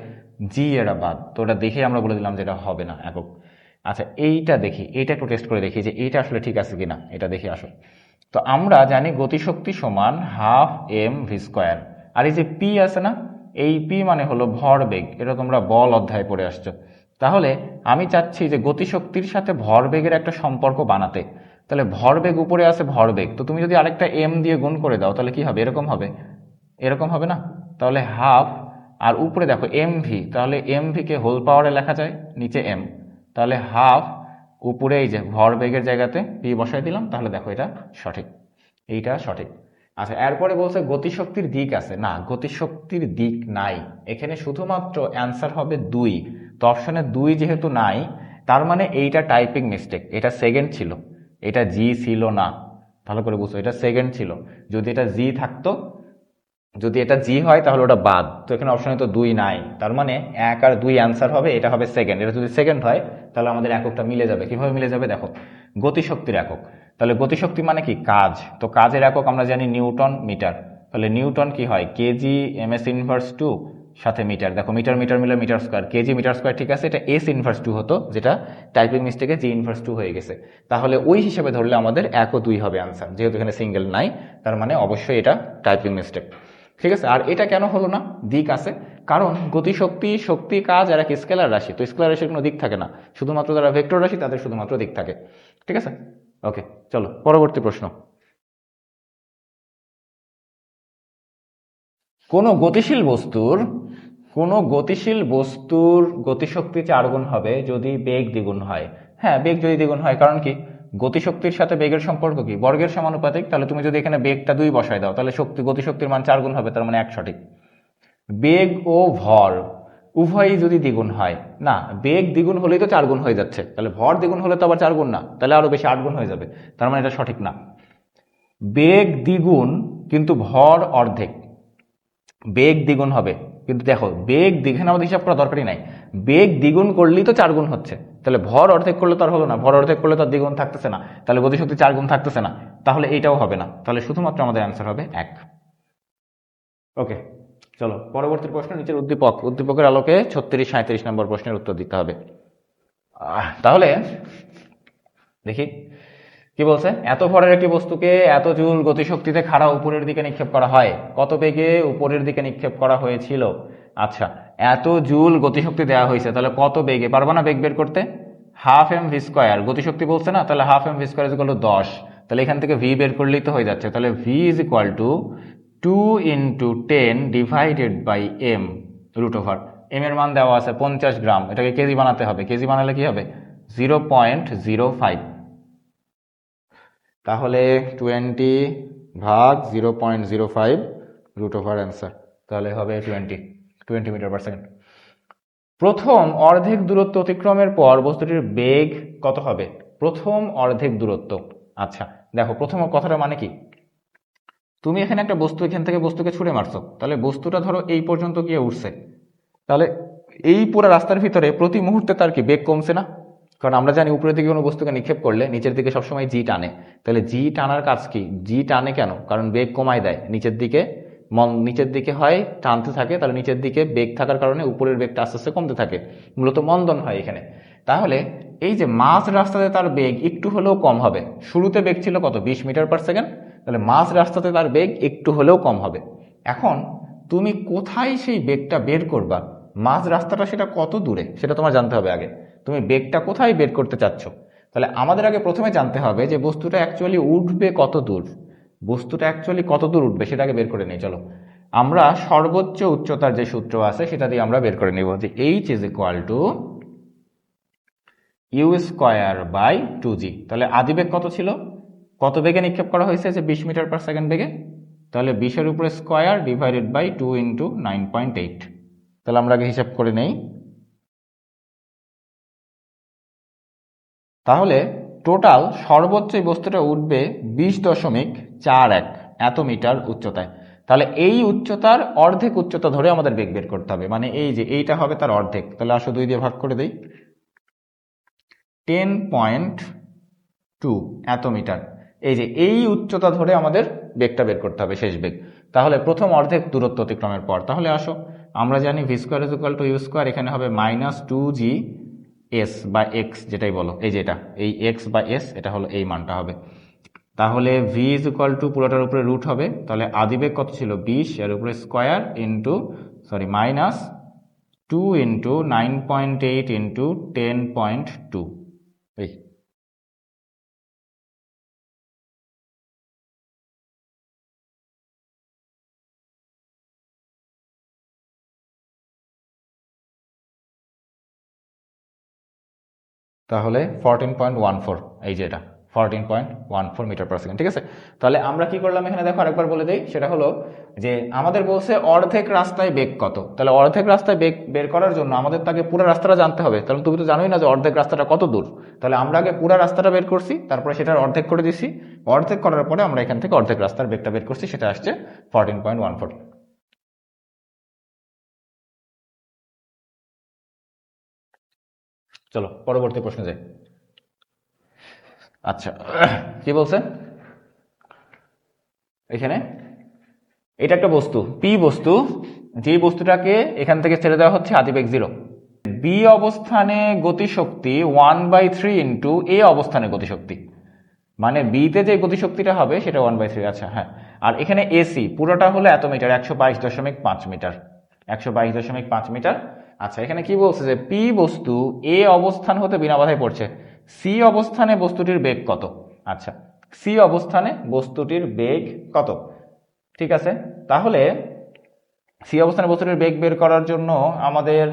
জি এটা বাদ, তো ওটা দেখে আমরা বলে দিলাম যে এটা হবে না একক। আচ্ছা, এইটা দেখি, এইটা একটু টেস্ট করে দেখি যে এইটা আসলে ঠিক আছে কিনা, এটা দেখি আসো। তো আমরা জানি গতিশক্তি সমান হাফ এম ভি স্কোয়ার, আর এই যে পি আছে না, এই পি মানে হলো ভরবেগ, এটা তোমরা বল অধ্যায়ে পড়ে আসছো। তাহলে আমি চাচ্ছি যে গতিশক্তির সাথে ভরবেগের একটা সম্পর্ক বানাতে, তাহলে ভরবেগ উপরে আছে ভরবেগ, তো তুমি যদি আরেকটা এম দিয়ে গুণ করে দাও তাহলে কি হবে, এরকম হবে, এরকম হবে না, তাহলে হাফ, আর উপরে দেখো এম ভি, তাহলে এম ভি কে হোল পাওয়ারে লেখা যায়, নিচে এম, তাহলে হাফ, উপরে এই যে ভরবেগের জায়গাতে পি বসাই দিলাম, তাহলে দেখো এটা সঠিক, এইটা সঠিক। আচ্ছা, এরপরে বলছে গতিশক্তির দিক আছে, না গতিশক্তির দিক নাই, এখানে শুধুমাত্র অ্যান্সার হবে 2, তো অপশনে 2 যেহেতু নাই, তার মানে এইটা টাইপিং মিস্টেক, এটা সেকেন্ড ছিল, এটা জি ছিল না, ভালো করে বুঝো, এটা সেকেন্ড ছিল, যদি এটা জি থাকতো, যদি এটা জি হয় তাহলে ওটা বাদ, তো এখানে অপশনে তো 2 নাই, তার মানে 1 আর 2 অ্যান্সার হবে, এটা হবে সেকেন্ড, এটা যদি সেকেন্ড হয় তাহলে আমাদের এককটা মিলে যাবে। কিভাবে মিলে যাবে দেখো, গতিশক্তির একক, তাহলে গতিশক্তি মানে কি কাজ, তো কাজের একক আমরা জানি নিউটন মিটার, তাহলে নিউটন কি হয়, কেজি এমএস ইনভার্স 2 সাথে মিটার, দেখো মিটার মিটার মিলে metre square, kg metre square, ঠিক আছে, এটা এস ইনভার্স 2 হতো, যেটা টাইপিং মিস্টেকে জি ইনভার্স 2 হয়ে গেছে, তাহলে ওই হিসেবে ধরলে আমাদের 1 ও 2 হবে আনসার, যেহেতু এখানে সিঙ্গেল নাই, তার মানে অবশ্যই এটা টাইপিং মিস্টেক, ঠিক আছে। আর এটা কেন হলো না, দিক আছে, কারণ গতিশক্তি, শক্তি, কাজ আর এক স্কেলার রাশি, তো স্কেলার রাশির কোনো দিক থাকে না, শুধুমাত্র যারা ভেক্টর রাশি তাদের শুধুমাত্র দিক থাকে, ঠিক আছে। ওকে, চলো পরবর্তী প্রশ্ন। কোনো গতিশীল বস্তুর কোনো গতিশীল বস্তুর গতিশক্তি 4 গুণ হবে যদি বেগ দ্বিগুণ হয়। হ্যাঁ, বেগ যদি দ্বিগুণ হয়, কারণ কি গতিশক্তির সাথে বেগের সম্পর্ক কি বর্গের সমানুপাতিক। তাহলে তুমি যদি এখানে বেগটা 2 বসায় দাও তাহলে গতিশক্তির মান 4 গুণ হবে, তার মানে 1 সঠিক। বেগ ও ভর উভয়ই যদি দ্বিগুণ হয়, না বেগ দ্বিগুণ হলেই তো 4 গুণ হয়ে যাচ্ছে, তাহলে ভর দ্বিগুণ হলে তো আবার 4 গুণ না, তাহলে আরো বেশি 8 গুণ হয়ে যাবে, তার মানে এটা সঠিক না। বেগ দ্বিগুণ কিন্তু ভর অর্ধেক। বেগ দ্বিগুণ হবে, কিন্তু দেখো বেগ দ্বিগুণ আমাদের হিসাব করা দরকারই নাই, বেগ দ্বিগুণ করলেই তো 4 গুণ হচ্ছে, তাহলে ভর অর্ধেক করলে তো আর হলো না, ভর অর্ধেক করলে তো আর দ্বিগুণ থাকতেছে না, তাহলে গতিশক্তি 4 গুণ থাকতেছে না, তাহলে এইটাও হবে না, তাহলে শুধুমাত্র আমাদের অ্যান্সার হবে 1। ওকে, চলো পরবর্তী প্রশ্ন, নিচের উদ্দীপকের আলোকে 36-37 নম্বর প্রশ্নের উত্তর দিতে হবে। তাহলে দেখি কি বলছে। এত ভরের একটি বস্তুকে এত জুল গতিশক্তিতে খাড়া উপরের দিকে নিক্ষেপ করা হয়, কত বেগে উপরের দিকে নিক্ষেপ করা হয়েছিল। আচ্ছা, এত জুল গতিশক্তি দেওয়া হয়েছে, তাহলে কত বেগে, পারবো না বেগ বের করতে? হাফ এম ভি স্কোয়ার, গতিশক্তি বলছে না, তাহলে half m v square is equal to 10, তাহলে এখান থেকে ভি বের করলেই তো হয়ে যাচ্ছে, তাহলে v is equal to 2 × 10 divided by m root over. M এর মান দেওয়া আছে 50 গ্রাম, এটাকে কেজি বানাতে হবে, কেজি বানালে কি হবে 0.05, তাহলে 20/0.05 রুট ওভার অ্যান্সার, তাহলে হবে 20 মিটার পার সেকেন্ড। প্রথম অর্ধেক দূরত্ব অতিক্রমের পর বস্তুটির বেগ কত হবে? প্রথম অর্ধেক দূরত্ব। আচ্ছা দেখো, প্রথম কথাটা মানে কি, তুমি এখানে একটা বস্তু, এখান থেকে বস্তুকে ছুঁড়ে মারছো, তাহলে বস্তুটা ধরো এই পর্যন্ত গিয়ে উঠছে, তাহলে এই পুরো রাস্তার ভিতরে প্রতি মুহূর্তে তার কি বেগ কমছে না? কারণ আমরা জানি উপরের দিকে কোনো বস্তুকে নিক্ষেপ করলে নিচের দিকে সবসময় জি টানে, তাহলে জি টানার কাজ কি, জি টানে কেন, কারণ বেগ কমায় দেয়, নিচের দিকে হয় টানতে থাকে, তাহলে নিচের দিকে বেগ থাকার কারণে উপরের বেগটা আস্তে আস্তে কমতে থাকে, মূলত মন্দন হয় এখানে। তাহলে এই যে মাঝ রাস্তাতে তার বেগ একটু হলেও কম হবে, শুরুতে বেগ ছিল কত 20 মিটার পার সেকেন্ড, তাহলে মাঝ রাস্তাতে তার বেগ একটু হলেও কম হবে। এখন তুমি কোথায় সেই বেগটা বের করবা, মাঝ রাস্তাটা সেটা কত দূরে সেটা তোমার জানতে হবে আগে, তুমি বেগটা কোথায় বের করতে চাচ্ছ। তাহলে আমাদের আগে প্রথমে জানতে হবে যে বস্তুটা অ্যাকচুয়ালি উঠবে কত দূর, বস্তুটা অ্যাকচুয়ালি কত দূর উঠবে সেটা আগে বের করে নিই। চলো আমরা সর্বোচ্চ উচ্চতার যে সূত্র আছে সেটা দিয়ে আমরা বের করে নিব যে h is equal to u square by 2g। তাহলে আদিবেগ কত ছিল, কত বেগে নিক্ষেপ করা হয়েছে, যে 20 মিটার পার সেকেন্ড বেগে, তাহলে 20-এর উপরে স্কোয়ার ডিভাইডেড বাই 2 × 9.8। তাহলে আমরা আগে হিসাব করে নেই, তাহলে টোটাল সর্বোচ্চ এই বস্তুটা উঠবে 20.41 এত মিটার উচ্চতায়। তাহলে এই উচ্চতার অর্ধেক উচ্চতা ধরে আমাদের বেগ বের করতে হবে, মানে এই যে এইটা হবে তার অর্ধেক, তাহলে আসো 2 দিয়ে ভাগ করে দেই, 10.2 এত মিটার, এই যে এই উচ্চতা ধরে আমাদের বেগটা বের করতে হবে, শেষ বেগ। তাহলে প্রথম অর্ধেক দূরত্ব অতিক্রমের পর, তাহলে আসো আমরা জানি v square is equal to u square, এখানে হবে -2g এস বা এক্স যেটাই বলো, এই যেটা এই এক্স বা এস, এটা হলো এই মানটা হবে। তাহলে ভি ইজ ইকুয়াল টু পুরোটার উপরে রুট হবে, তাহলে আদিবেগ কত ছিল 20, এর উপরে স্কোয়ার ইন্টু -2 × 9.8 × 10.2, এই তাহলে 14.14, এই যে এটা 14.14 মিটার পার সেকেন্ড, ঠিক আছে। তাহলে আমরা কি করলাম এখানে দেখো আরেকবার বলে দেই, সেটা হলো যে আমাদের বলছে অর্ধেক রাস্তায় বেগ কত, তাহলে অর্ধেক রাস্তায় বেগ বের করার জন্য আমাদের তাকে পুরো রাস্তাটা জানতে হবে, তাহলে তুমি তো জানোই না যে অর্ধেক রাস্তাটা কত দূর, তাহলে আমরা আগে পুরো রাস্তাটা বের করছি, তারপরে সেটার অর্ধেক করে দিছি, অর্ধেক করার পরে আমরা এখান থেকে অর্ধেক রাস্তার বেগটা বের করছি, সেটা আসছে 14.14। চলো পরবর্তী প্রশ্নে যাই। আচ্ছা কি বলছে এখানে, এটা একটা বস্তু পি বস্তু, যে বস্তুটাকে এখান থেকে ছেড়ে দেওয়া হচ্ছে আদিবেগ 0, বি অবস্থানে গতিশক্তি 1/3 ইন্টু এ অবস্থানে গতিশক্তি, মানে বিতে যে গতিশক্তিটা হবে সেটা 1/3। আচ্ছা হ্যাঁ, আর এখানে এসি পুরোটা হলো এত মিটার, 122.5 মিটার, 122.5 মিটার। আচ্ছা এখানে কি বলছে যে পি বস্তু এ অবস্থান হতে বিনা বাধায় পড়ছে, সি অবস্থানে বস্তুটির বেগ কত। আচ্ছা সি অবস্থানে বস্তুটির বেগ কত, ঠিক আছে। তাহলে সি অবস্থানে বস্তুটির বেগ বের করার জন্য আমাদের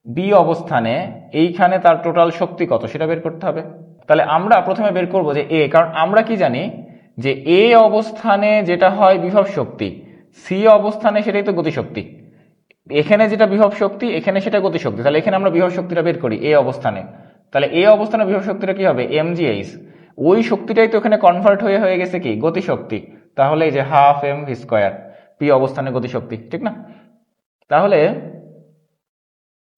বি অবস্থানে এইখানে তার টোটাল শক্তি কত সেটা বের করতে হবে। তাহলে আমরা প্রথমে বের করব যে এ, কারণ আমরা কি জানি যে এ অবস্থানে যেটা হয় বিভব শক্তি, সি অবস্থানে সেটাই তো গতিশক্তি। এখানে যেটা বিভব শক্তি এখানে সেটা গতিশক্তি, তাহলে এখানে আমরা বিভব শক্তিটা বের করি এ অবস্থানে। তাহলে এ অবস্থানে বিভব শক্তিটা কি হবে, mgh। ওই শক্তিটাই তো এখানে কনভার্ট হয়ে গেছে কি গতিশক্তি। তাহলে এই যে half m v square p অবস্থানে গতিশক্তি, ঠিক না? তাহলে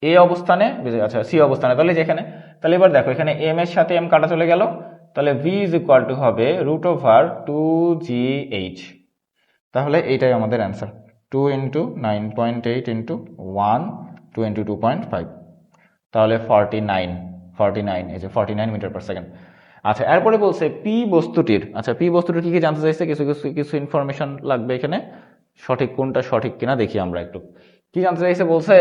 এ অবস্থানে, আচ্ছা সি অবস্থানে, তাহলে যেখানে, তাহলে এবার দেখো এখানে এম এর সাথে এম কাটা চলে গেল, তাহলে ভি ইজ ইকুয়াল টু হবে √2gh। তাহলে এইটাই আমাদের অ্যান্সার, 2 ইন্টু 9.8 ইন্টু 1 2 ইন্টু 2.5, তাহলে 49, এই যে 49 মিটার পার সেকেন্ড। আচ্ছা এরপরে বলছে পি বস্তুটির, আচ্ছা পি বস্তুটির কি কি জানতে চাইছে, কিছু ইনফরমেশন লাগবে এখানে, সঠিক কোনটা সঠিক কিনা দেখি আমরা একটু। কি জানতে চাইছে, বলছে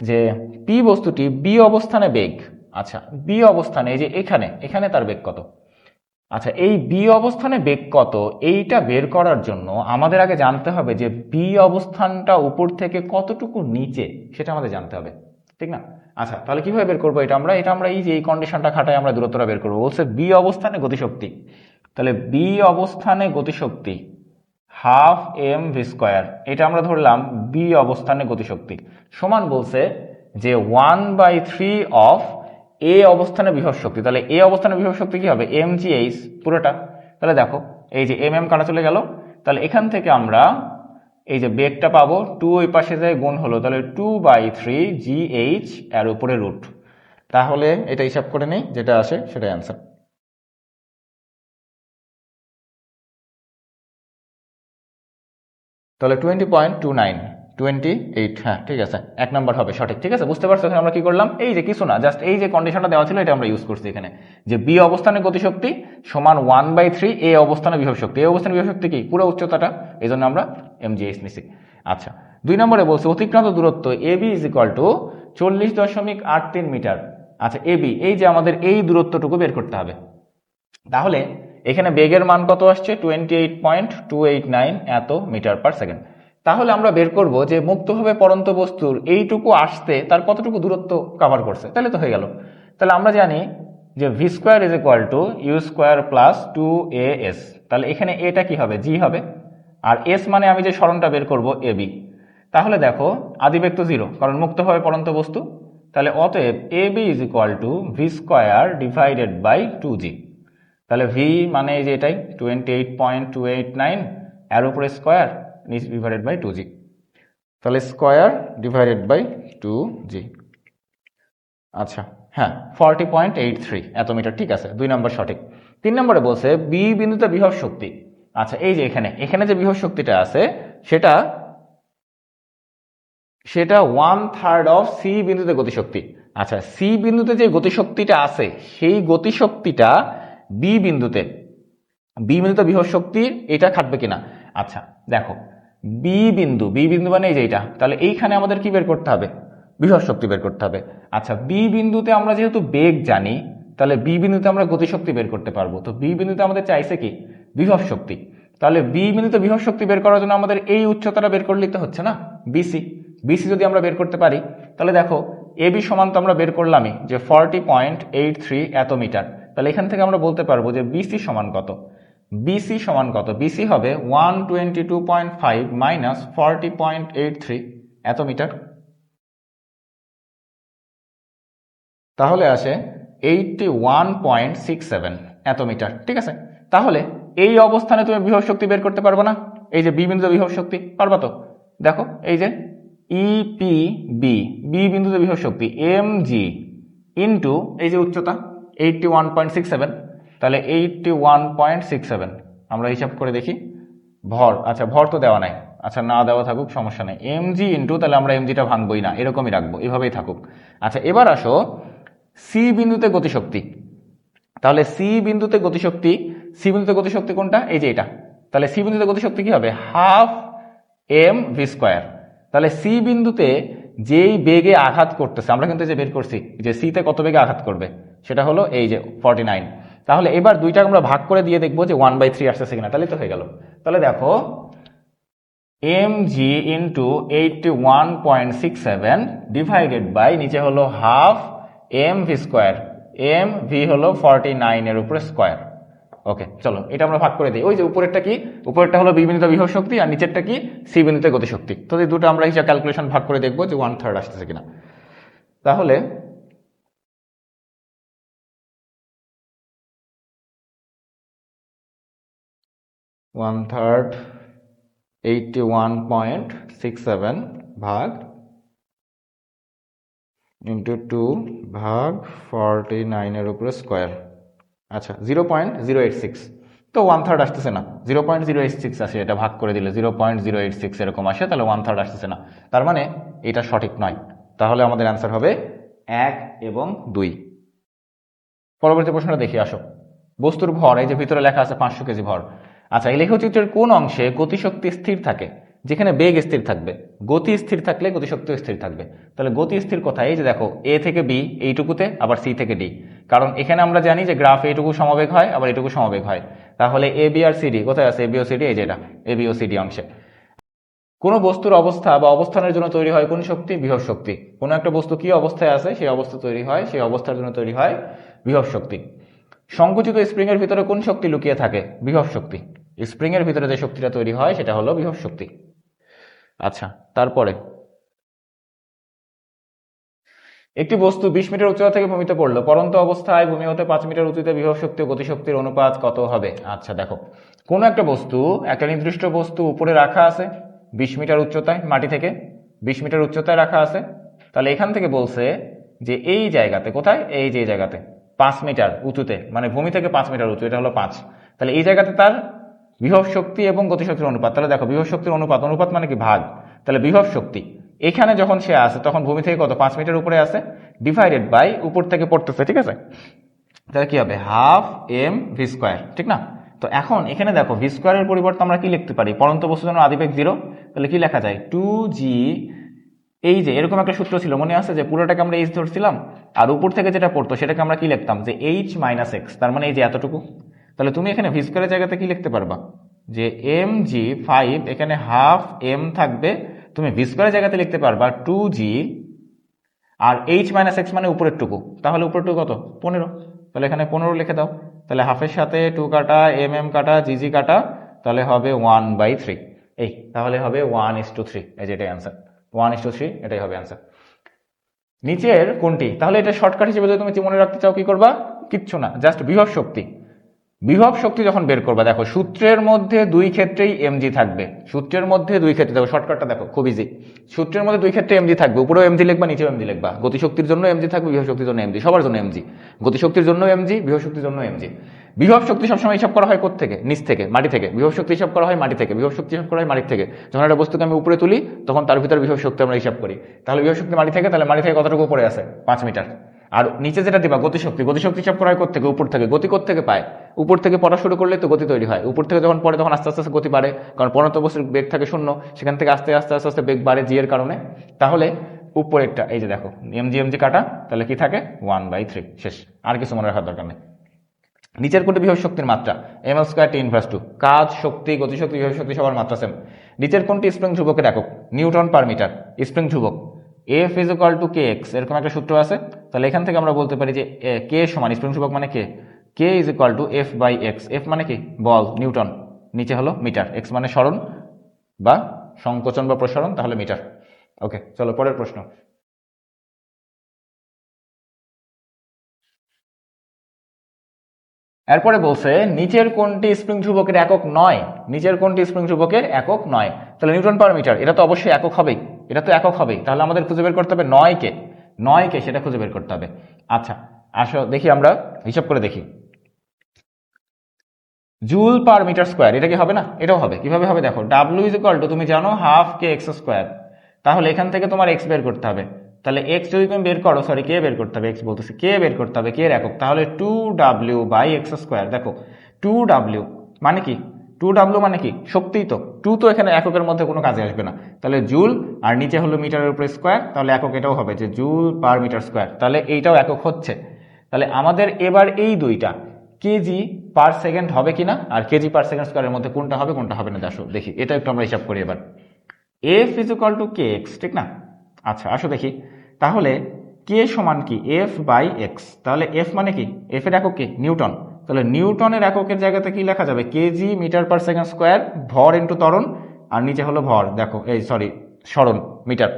যে পি বস্তুটি বি অবস্থানে বেগ, আচ্ছা বি অবস্থানে এই যে এখানে তার বেগ কত। আচ্ছা এই বি অবস্থানে বেগ কত এইটা বের করার জন্য আমাদের আগে জানতে হবে যে বি অবস্থানটা উপর থেকে কতটুকু নিচে সেটা আমাদের জানতে হবে, ঠিক না? আচ্ছা তাহলে কিভাবে বের করবো এটা আমরা এই যে এই কন্ডিশনটা খাটাই আমরা দূরত্বটা বের করবো। বলছে বি অবস্থানে গতিশক্তি, তাহলে বি অবস্থানে গতিশক্তি হাফ এম ভি স্কোয়ার, এটা আমরা ধরলাম বি অবস্থানে গতিশক্তি, সমান বলছে যে 1/3 অফ এ অবস্থানে বিভব শক্তি। তাহলে এ অবস্থানে বিভব শক্তি কি হবে, mgh পুরোটা। তাহলে দেখো এই যে এম কাটা চলে গেল, তাহলে এখান থেকে আমরা এই যে বেগটা পাবো 2 ওই পাশে যায় গুণ হলো, তাহলে 2/3gh এর উপরে রুট। তাহলে এটা হিসাব করে নেই, যেটা আসে সেটাই অ্যান্সার। তাহলে 20.29, হ্যাঁ ঠিক আছে, 1 নাম্বার হবে সঠিক। ঠিক আছে, বুঝতে পারছো এখানে আমরা কি করলাম, এই যে কিছু না, জাস্ট এই যে কন্ডিশনটা দেওয়া ছিল এটা আমরা ইউজ করছি এখানে, যে বি অবস্থানে গতিশক্তি সমান 1/3 এ অবস্থানে বিভব শক্তি। এই অবস্থানে বিভব শক্তি কি পুরো উচ্চতাটা, এই জন্য আমরা mgh নিছি। আচ্ছা 2 নম্বরে বলছে অতিক্রান্ত দূরত্ব ab is equal to 40.83 metre. আচ্ছা এবি, এই যে আমাদের এই দূরত্বটুকু বের করতে হবে। তাহলে এখানে বেগের মান কত আসছে, 28.289 এত মিটার পার সেকেন্ড। তাহলে আমরা বের করব যে মুক্তভাবে পড়ন্ত বস্তুর এইটুকু আসতে তার কতটুকু দূরত্ব কভার করছে, তাহলে তো হয়ে গেল। তাহলে আমরা জানি যে v square is equal to u square plus 2as, তাহলে এখানে এটা কি হবে, জি হবে, আর এস মানে আমি যে সরণটা বের করব এবি। তাহলে দেখো আদিবেগ তো 0 কারণ মুক্তভাবে পড়ন্ত বস্তু, তাহলে অতএব AB is equal to v square divided by 2g। তাহলে ভি মানে এই যে এটাই 28.289 এর উপরে স্কোয়ার ডিভাইডেড বাই 2g, তাহলে স্কোয়ার ডিভাইডেড বাই 2g। আচ্ছা হ্যাঁ 40.83 এত মিটার, ঠিক আছে, 2 নম্বর সঠিক। 3 নম্বরে বলছে বি বিন্দুতে বিভব শক্তি। আচ্ছা এই যে এখানে যে বিভব শক্তিটা আছে সেটা 1/3 অফ সি বিন্দুতে গতিশক্তি। আচ্ছা সি বিন্দুতে যে গতিশক্তিটা আছে সেই গতিশক্তিটা বি বিন্দুতে বিভব শক্তির এটা খাটবে কিনা। আচ্ছা দেখো বি বিন্দু মানে এই যে এটা, তাহলে এইখানে আমাদের কি বের করতে হবে, বিভব শক্তি বের করতে হবে। আচ্ছা বি বিন্দুতে আমরা যেহেতু বেগ জানি তাহলে বি বিন্দুতে আমরা গতিশক্তি বের করতে পারবো। তো বি বিন্দুতে আমাদের চাইছে কি, বিভব শক্তি। তাহলে বি বিন্দুতে বিভব শক্তি বের করার জন্য আমাদের এই উচ্চতাটা বের করলেই তো হচ্ছে না, বিসি যদি আমরা বের করতে পারি তাহলে দেখো এবি সমান তো আমরা বের করলামই যে 40.83 এত মিটার। তাহলে এখান থেকে আমরা বলতে পারবো যে বিসি সমান কত, বিসি হবে 122.5 মাইনাস 40.83 এত মিটার, তাহলে আসে 81.67 এত মিটার। ঠিক আছে, তাহলে এই অবস্থানে তুমি বিভব শক্তি বের করতে পারবে না, এই যে বি বিন্দুতে বিভব শক্তি পারবা তো, দেখো এই যে ইপিবি বি বিন্দুতে বিভব শক্তি mg ইন্টু এই যে উচ্চতা 81.67, তাহলে 81.67 আমরা হিসাব করে দেখি। ভর, আচ্ছা ভর তো দেওয়া নাই, আচ্ছা না দেওয়া থাকুক সমস্যা নেই, mg ইন্টু, তাহলে আমরা mgটা ভাঙবই না, এরকমই রাখবো, এভাবেই থাকুক। আচ্ছা এবার আসো সি বিন্দুতে গতিশক্তি, তাহলে সি বিন্দুতে গতিশক্তি কোনটা, এই যে এটা, তাহলে সি বিন্দুতে গতিশক্তি কি হবে, হাফ এম ভি স্কোয়ার। তাহলে সি বিন্দুতে যেই বেগে আঘাত করতেছে, আমরা কিন্তু যে বের করছি যে সিতে কত বেগে আঘাত করবে, সেটা হলো এই যে 49। তাহলে এবার দুইটা আমরা ভাগ করে দিয়ে দেখবো যে 1/3 আসতেছে কিনা, তাহলে তো হয়ে গেল। তাহলে দেখো mg ইন্টু 81.67 ডিভাইডেড বাই নিচে হলো হাফ mv স্কোয়ার, mv হলো 49 এর উপরে স্কোয়ার। ওকে, চলো এটা আমরা ভাগ করে দিই। ওই যে উপরেরটা কি, উপরেরটা হলো বি বিন্দুতে বিভব শক্তি আর নিচেরটা কি, সি বিন্দুতে গতিশক্তি। তো এই দুটো আমরা হিসাব ক্যালকুলেশন ভাগ করে দেখবো যে 1/3 আসতেছে কিনা। তাহলে ওয়ান থার্ড 81.67 ভাগ ইন্টু 2 ভাগ 49 এর উপরে স্কোয়ার। আচ্ছা 0.086, তো 1/3 আসতেছে না, 0.086 আসে, এটা ভাগ করে দিলে 0.086 এরকম আসে, তাহলে 1/3 আসতেছে না, তার মানে এটা সঠিক নয়। তাহলে আমাদের অ্যান্সার হবে 1 এবং 2। পরবর্তী প্রশ্নটা দেখি আসো। বস্তুর ভর, এই যে ভিতরে লেখা আছে 500 কেজি ভর। আচ্ছা, এই লেখচিত্রের কোন অংশে গতিশক্তি স্থির থাকে? যেখানে বেগ স্থির থাকবে, গতি স্থির থাকলে গতিশক্তি স্থির থাকবে। তাহলে গতি স্থির কোথায়? এই যে দেখো, এ থেকে বি এইটুকুতে, আবার সি থেকে ডি। কারণ এখানে আমরা জানি যে গ্রাফ এইটুকু সমবেগ হয়, আবার এইটুকু সমবেগ হয়। তাহলে এ বি আর সিডি কোথায় আছে? এ বি ও সিডি, এই যেটা এ বি ও সিডি অংশে। কোনো বস্তুর অবস্থা বা অবস্থানের জন্য তৈরি হয় কোন শক্তি? বিভব শক্তি। কোনো একটা বস্তু কি অবস্থায় আছে সেই অবস্থা তৈরি হয়, সেই অবস্থার জন্য তৈরি হয় বিভব শক্তি। সংকুচিত স্প্রিং এর ভিতরে কোন শক্তি লুকিয়ে থাকে? বিভব শক্তি। স্প্রিং এর ভিতরে যে শক্তিটা তৈরি হয় সেটা হলো বিভব শক্তি। আচ্ছা, তারপরে একটি বস্তু 20 মিটার উচ্চতা থেকে ভূমিতে পড়লো, পড়ন্ত অবস্থায় ভূমি হতে 5 মিটার উঁচুতে বিভব শক্তি ও গতিশক্তির অনুপাত কত হবে? আচ্ছা দেখো, কোন একটা বস্তু, একটা নির্দিষ্ট বস্তু উপরে রাখা আছে 20 মিটার উচ্চতায়, মাটি থেকে 20 মিটার উচ্চতায় রাখা আছে। তাহলে এখান থেকে বলছে যে এই জায়গাতে, কোথায়? এই যে জায়গাতে 5 মিটার উঁচুতে, মানে ভূমি থেকে 5 মিটার উঁচু, এটা হলো 5। তাহলে এই জায়গাতে তার বিভব শক্তি এবং গতিশক্তির অনুপাত। তাহলে দেখো, বিভব শক্তির অনুপাত, অনুপাত মানে কি? ভাগ। তাহলে বিভব শক্তি এখানে যখন সে আসে তখন ভূমি থেকে কত? 5 মিটার উপরে আছে, ডিভাইডেড বাই উপর থেকে পড়তেছে, ঠিক আছে? তাহলে কি হবে? হাফ এম ভি স্কোয়ার, ঠিক না? তো এখন এখানে দেখো, ভি স্কোয়ারের পরিবর্তে আমরা কি লিখতে পারি? পড়ন্ত বস্তুর জন্য আদিবেগ 0, তাহলে কি লেখা যায়? 2g, এই যে এরকম একটা সূত্র ছিল, মনে আছে যে পুরোটাকে আমরা এইচ ধরছিলাম, আর উপর থেকে যেটা পড়তো সেটাকে আমরা কি লিখতাম? যে এইচ মাইনাস এক্স, তার মানে এই যে এতটুকু। তাহলে তুমি এখানে ভি স্কোয়ারের জায়গাতে কি লিখতে পারবা? যে এম জি 5, এখানে হাফ এম থাকবে, তুমি ভি স্কোয়ারের জায়গাতে লিখতে পারবা 2g, আর এইচ মাইনাস এক্স মানে উপরের টুকু, তাহলে উপরের টুকু কত? 15। তাহলে এখানে 15 লিখে দাও। তাহলে হাফের সাথে 2 কাটা, এম এম কাটা, জিজি কাটা, তাহলে হবে 1/3। এই তাহলে হবে 1:3, এই যে এটাই অ্যান্সার, 1:3, এটাই হবে অ্যান্সার। নিচের কোনটি, তাহলে এটা শর্টকাট হিসেবে যদি তুমি মনে রাখতে চাও কি করবা? কিচ্ছু না, জাস্ট বিভব শক্তি। বিভব শক্তি যখন বের করবা, দেখো সূত্রের মধ্যে দুই ক্ষেত্রেই এমজি থাকবে, সূত্রের মধ্যে দুই ক্ষেত্রে, দেখো শর্টকাটটা দেখো, খুব ইজি। সূত্রের মধ্যে দুই ক্ষেত্রে এমজি থাকবে, উপরেও এমজি লিখবা, নিচেও এমজি লিখবা। গতিশক্তির জন্য এমজি থাকবে, বিভব শক্তির জন্য এমজি, সবার জন্য এমজি। গতিশক্তির জন্য এমজি, বিভব শক্তির জন্য এমজি। বিভব শক্তি সবসময় হিসাব করা হয় কোত্থেকে? নিচ থেকে, মাটি থেকে। বিভব শক্তি হিসাব করা হয় মাটি থেকে, বিভব শক্তি হিসাব করা হয় মাটি থেকে। যখন একটা বস্তুকে আমি উপরে তুলি তখন তার ভিতরে বিভব শক্তি আমরা হিসাব করি। তাহলে বিভব শক্তি মাটি থেকে, তাহলে মাটি থেকে কতটুকু উপরে আছে? 5 মিটার। আর নিচে যেটা দিবা গতিশক্তি, গতিশক্তি হিসাব করা হয় কোত্থেকে? উপর থেকে। গতি কোত্থেকে পায়? উপর থেকে পড়া শুরু করলে তো গতি তৈরি হয়। উপর থেকে যখন পড়ে তখন আস্তে আস্তে গতি বাড়ে, কারণ পড়ন্ত বস্তুর বেগ থাকে 0, সেখান থেকে আস্তে আস্তে আস্তে আস্তে বেগ বাড়ে জি এর কারণে। তাহলে উপরেরটা এই যে দেখো, এমজি এমজি কাটা, তাহলে কি থাকে? 1/3, শেষ। আর কিছু মনে রাখার দরকার নেই। নিচের কোনটি বিভব শক্তির মাত্রা? ml স্কয়ার টি ইনভার্স 2। কাজ, শক্তি, গতিশক্তি, বিভব শক্তি সবার মাত্রা সেম। নিচের কোনটি স্প্রিং ধ্রুবকের একক? Newton per metre. স্প্রিং ধ্রুবক F = kx, এরকম একটা সূত্র আছে। তাহলে এখান থেকে আমরা বলতে পারি যে k সমান, স্প্রিং ধ্রুবক মানে k, k = F/x। F মানে কি? বল, নিউটন, নিচে হলো মিটার, x মানে সরণ বা সংকোচন বা প্রসারণ, তাহলে মিটার। ওকে, চলো পরের প্রশ্ন। এরপরে বলছে নিচের কোনটি স্প্রিং ধ্রুবকের একক নয়? নিচের কোনটি স্প্রিং ধ্রুবকের একক নয়? তাহলে নিউটন পার মিটার, এটা তো অবশ্যই একক হবেই, এটা তো একক হবেই। তাহলে আমাদের খুঁজে বের করতে হবে নয় কে, সেটা খুঁজে বের করতে হবে। আচ্ছা আসো দেখি, আমরা হিসাব করে দেখি। জুল পার মিটার স্কোয়ার, এটা কি হবে না? এটাও হবে। কিভাবে হবে দেখো, ডাব্লিউ তুমি জানো হাফ কে এক্স স্কোয়ার, তাহলে এখান থেকে তোমার এক্স বের করতে হবে। তাহলে এক্স যদি তুমি বের করো, সরি কে বের করতে হবে, এক্স বলতেছি, কে বের করতে হবে, কে এর একক, তাহলে 2w/x স্কোয়ার। দেখো 2w মানে কি? 2w মানে কি? শক্তিই তো। 2 তো এখানে এককের মধ্যে কোনো কাজে আসবে না, তাহলে জুল, আর নিচে হলো মিটারের উপরে স্কোয়ার, তাহলে একক এটাও হবে যে জুল পার মিটার স্কোয়ার, তাহলে এইটাও একক হচ্ছে। তাহলে আমাদের এবার এই দুইটা কেজি পার সেকেন্ড হবে কিনা আর কেজি পার সেকেন্ড স্কোয়ারের মধ্যে কোনটা হবে কোনটা হবে না, দেখি এটা একটু আমরা হিসাব করি এবার। F is equal two K x, ঠিক না? আচ্ছা আসো দেখি, তাহলে কে সমান কি এফ বাই এক্স, তাহলে এফ মানে কি, এফ এর একক কি নিউটন, তাহলে নিউটনের এককের জায়গাতে কি লেখা যাবে, kg metre per second square, ভর ইন্টু ত্বরণ, আর নিচে হলো ভর, দেখো এই সরি সরণ মিটার,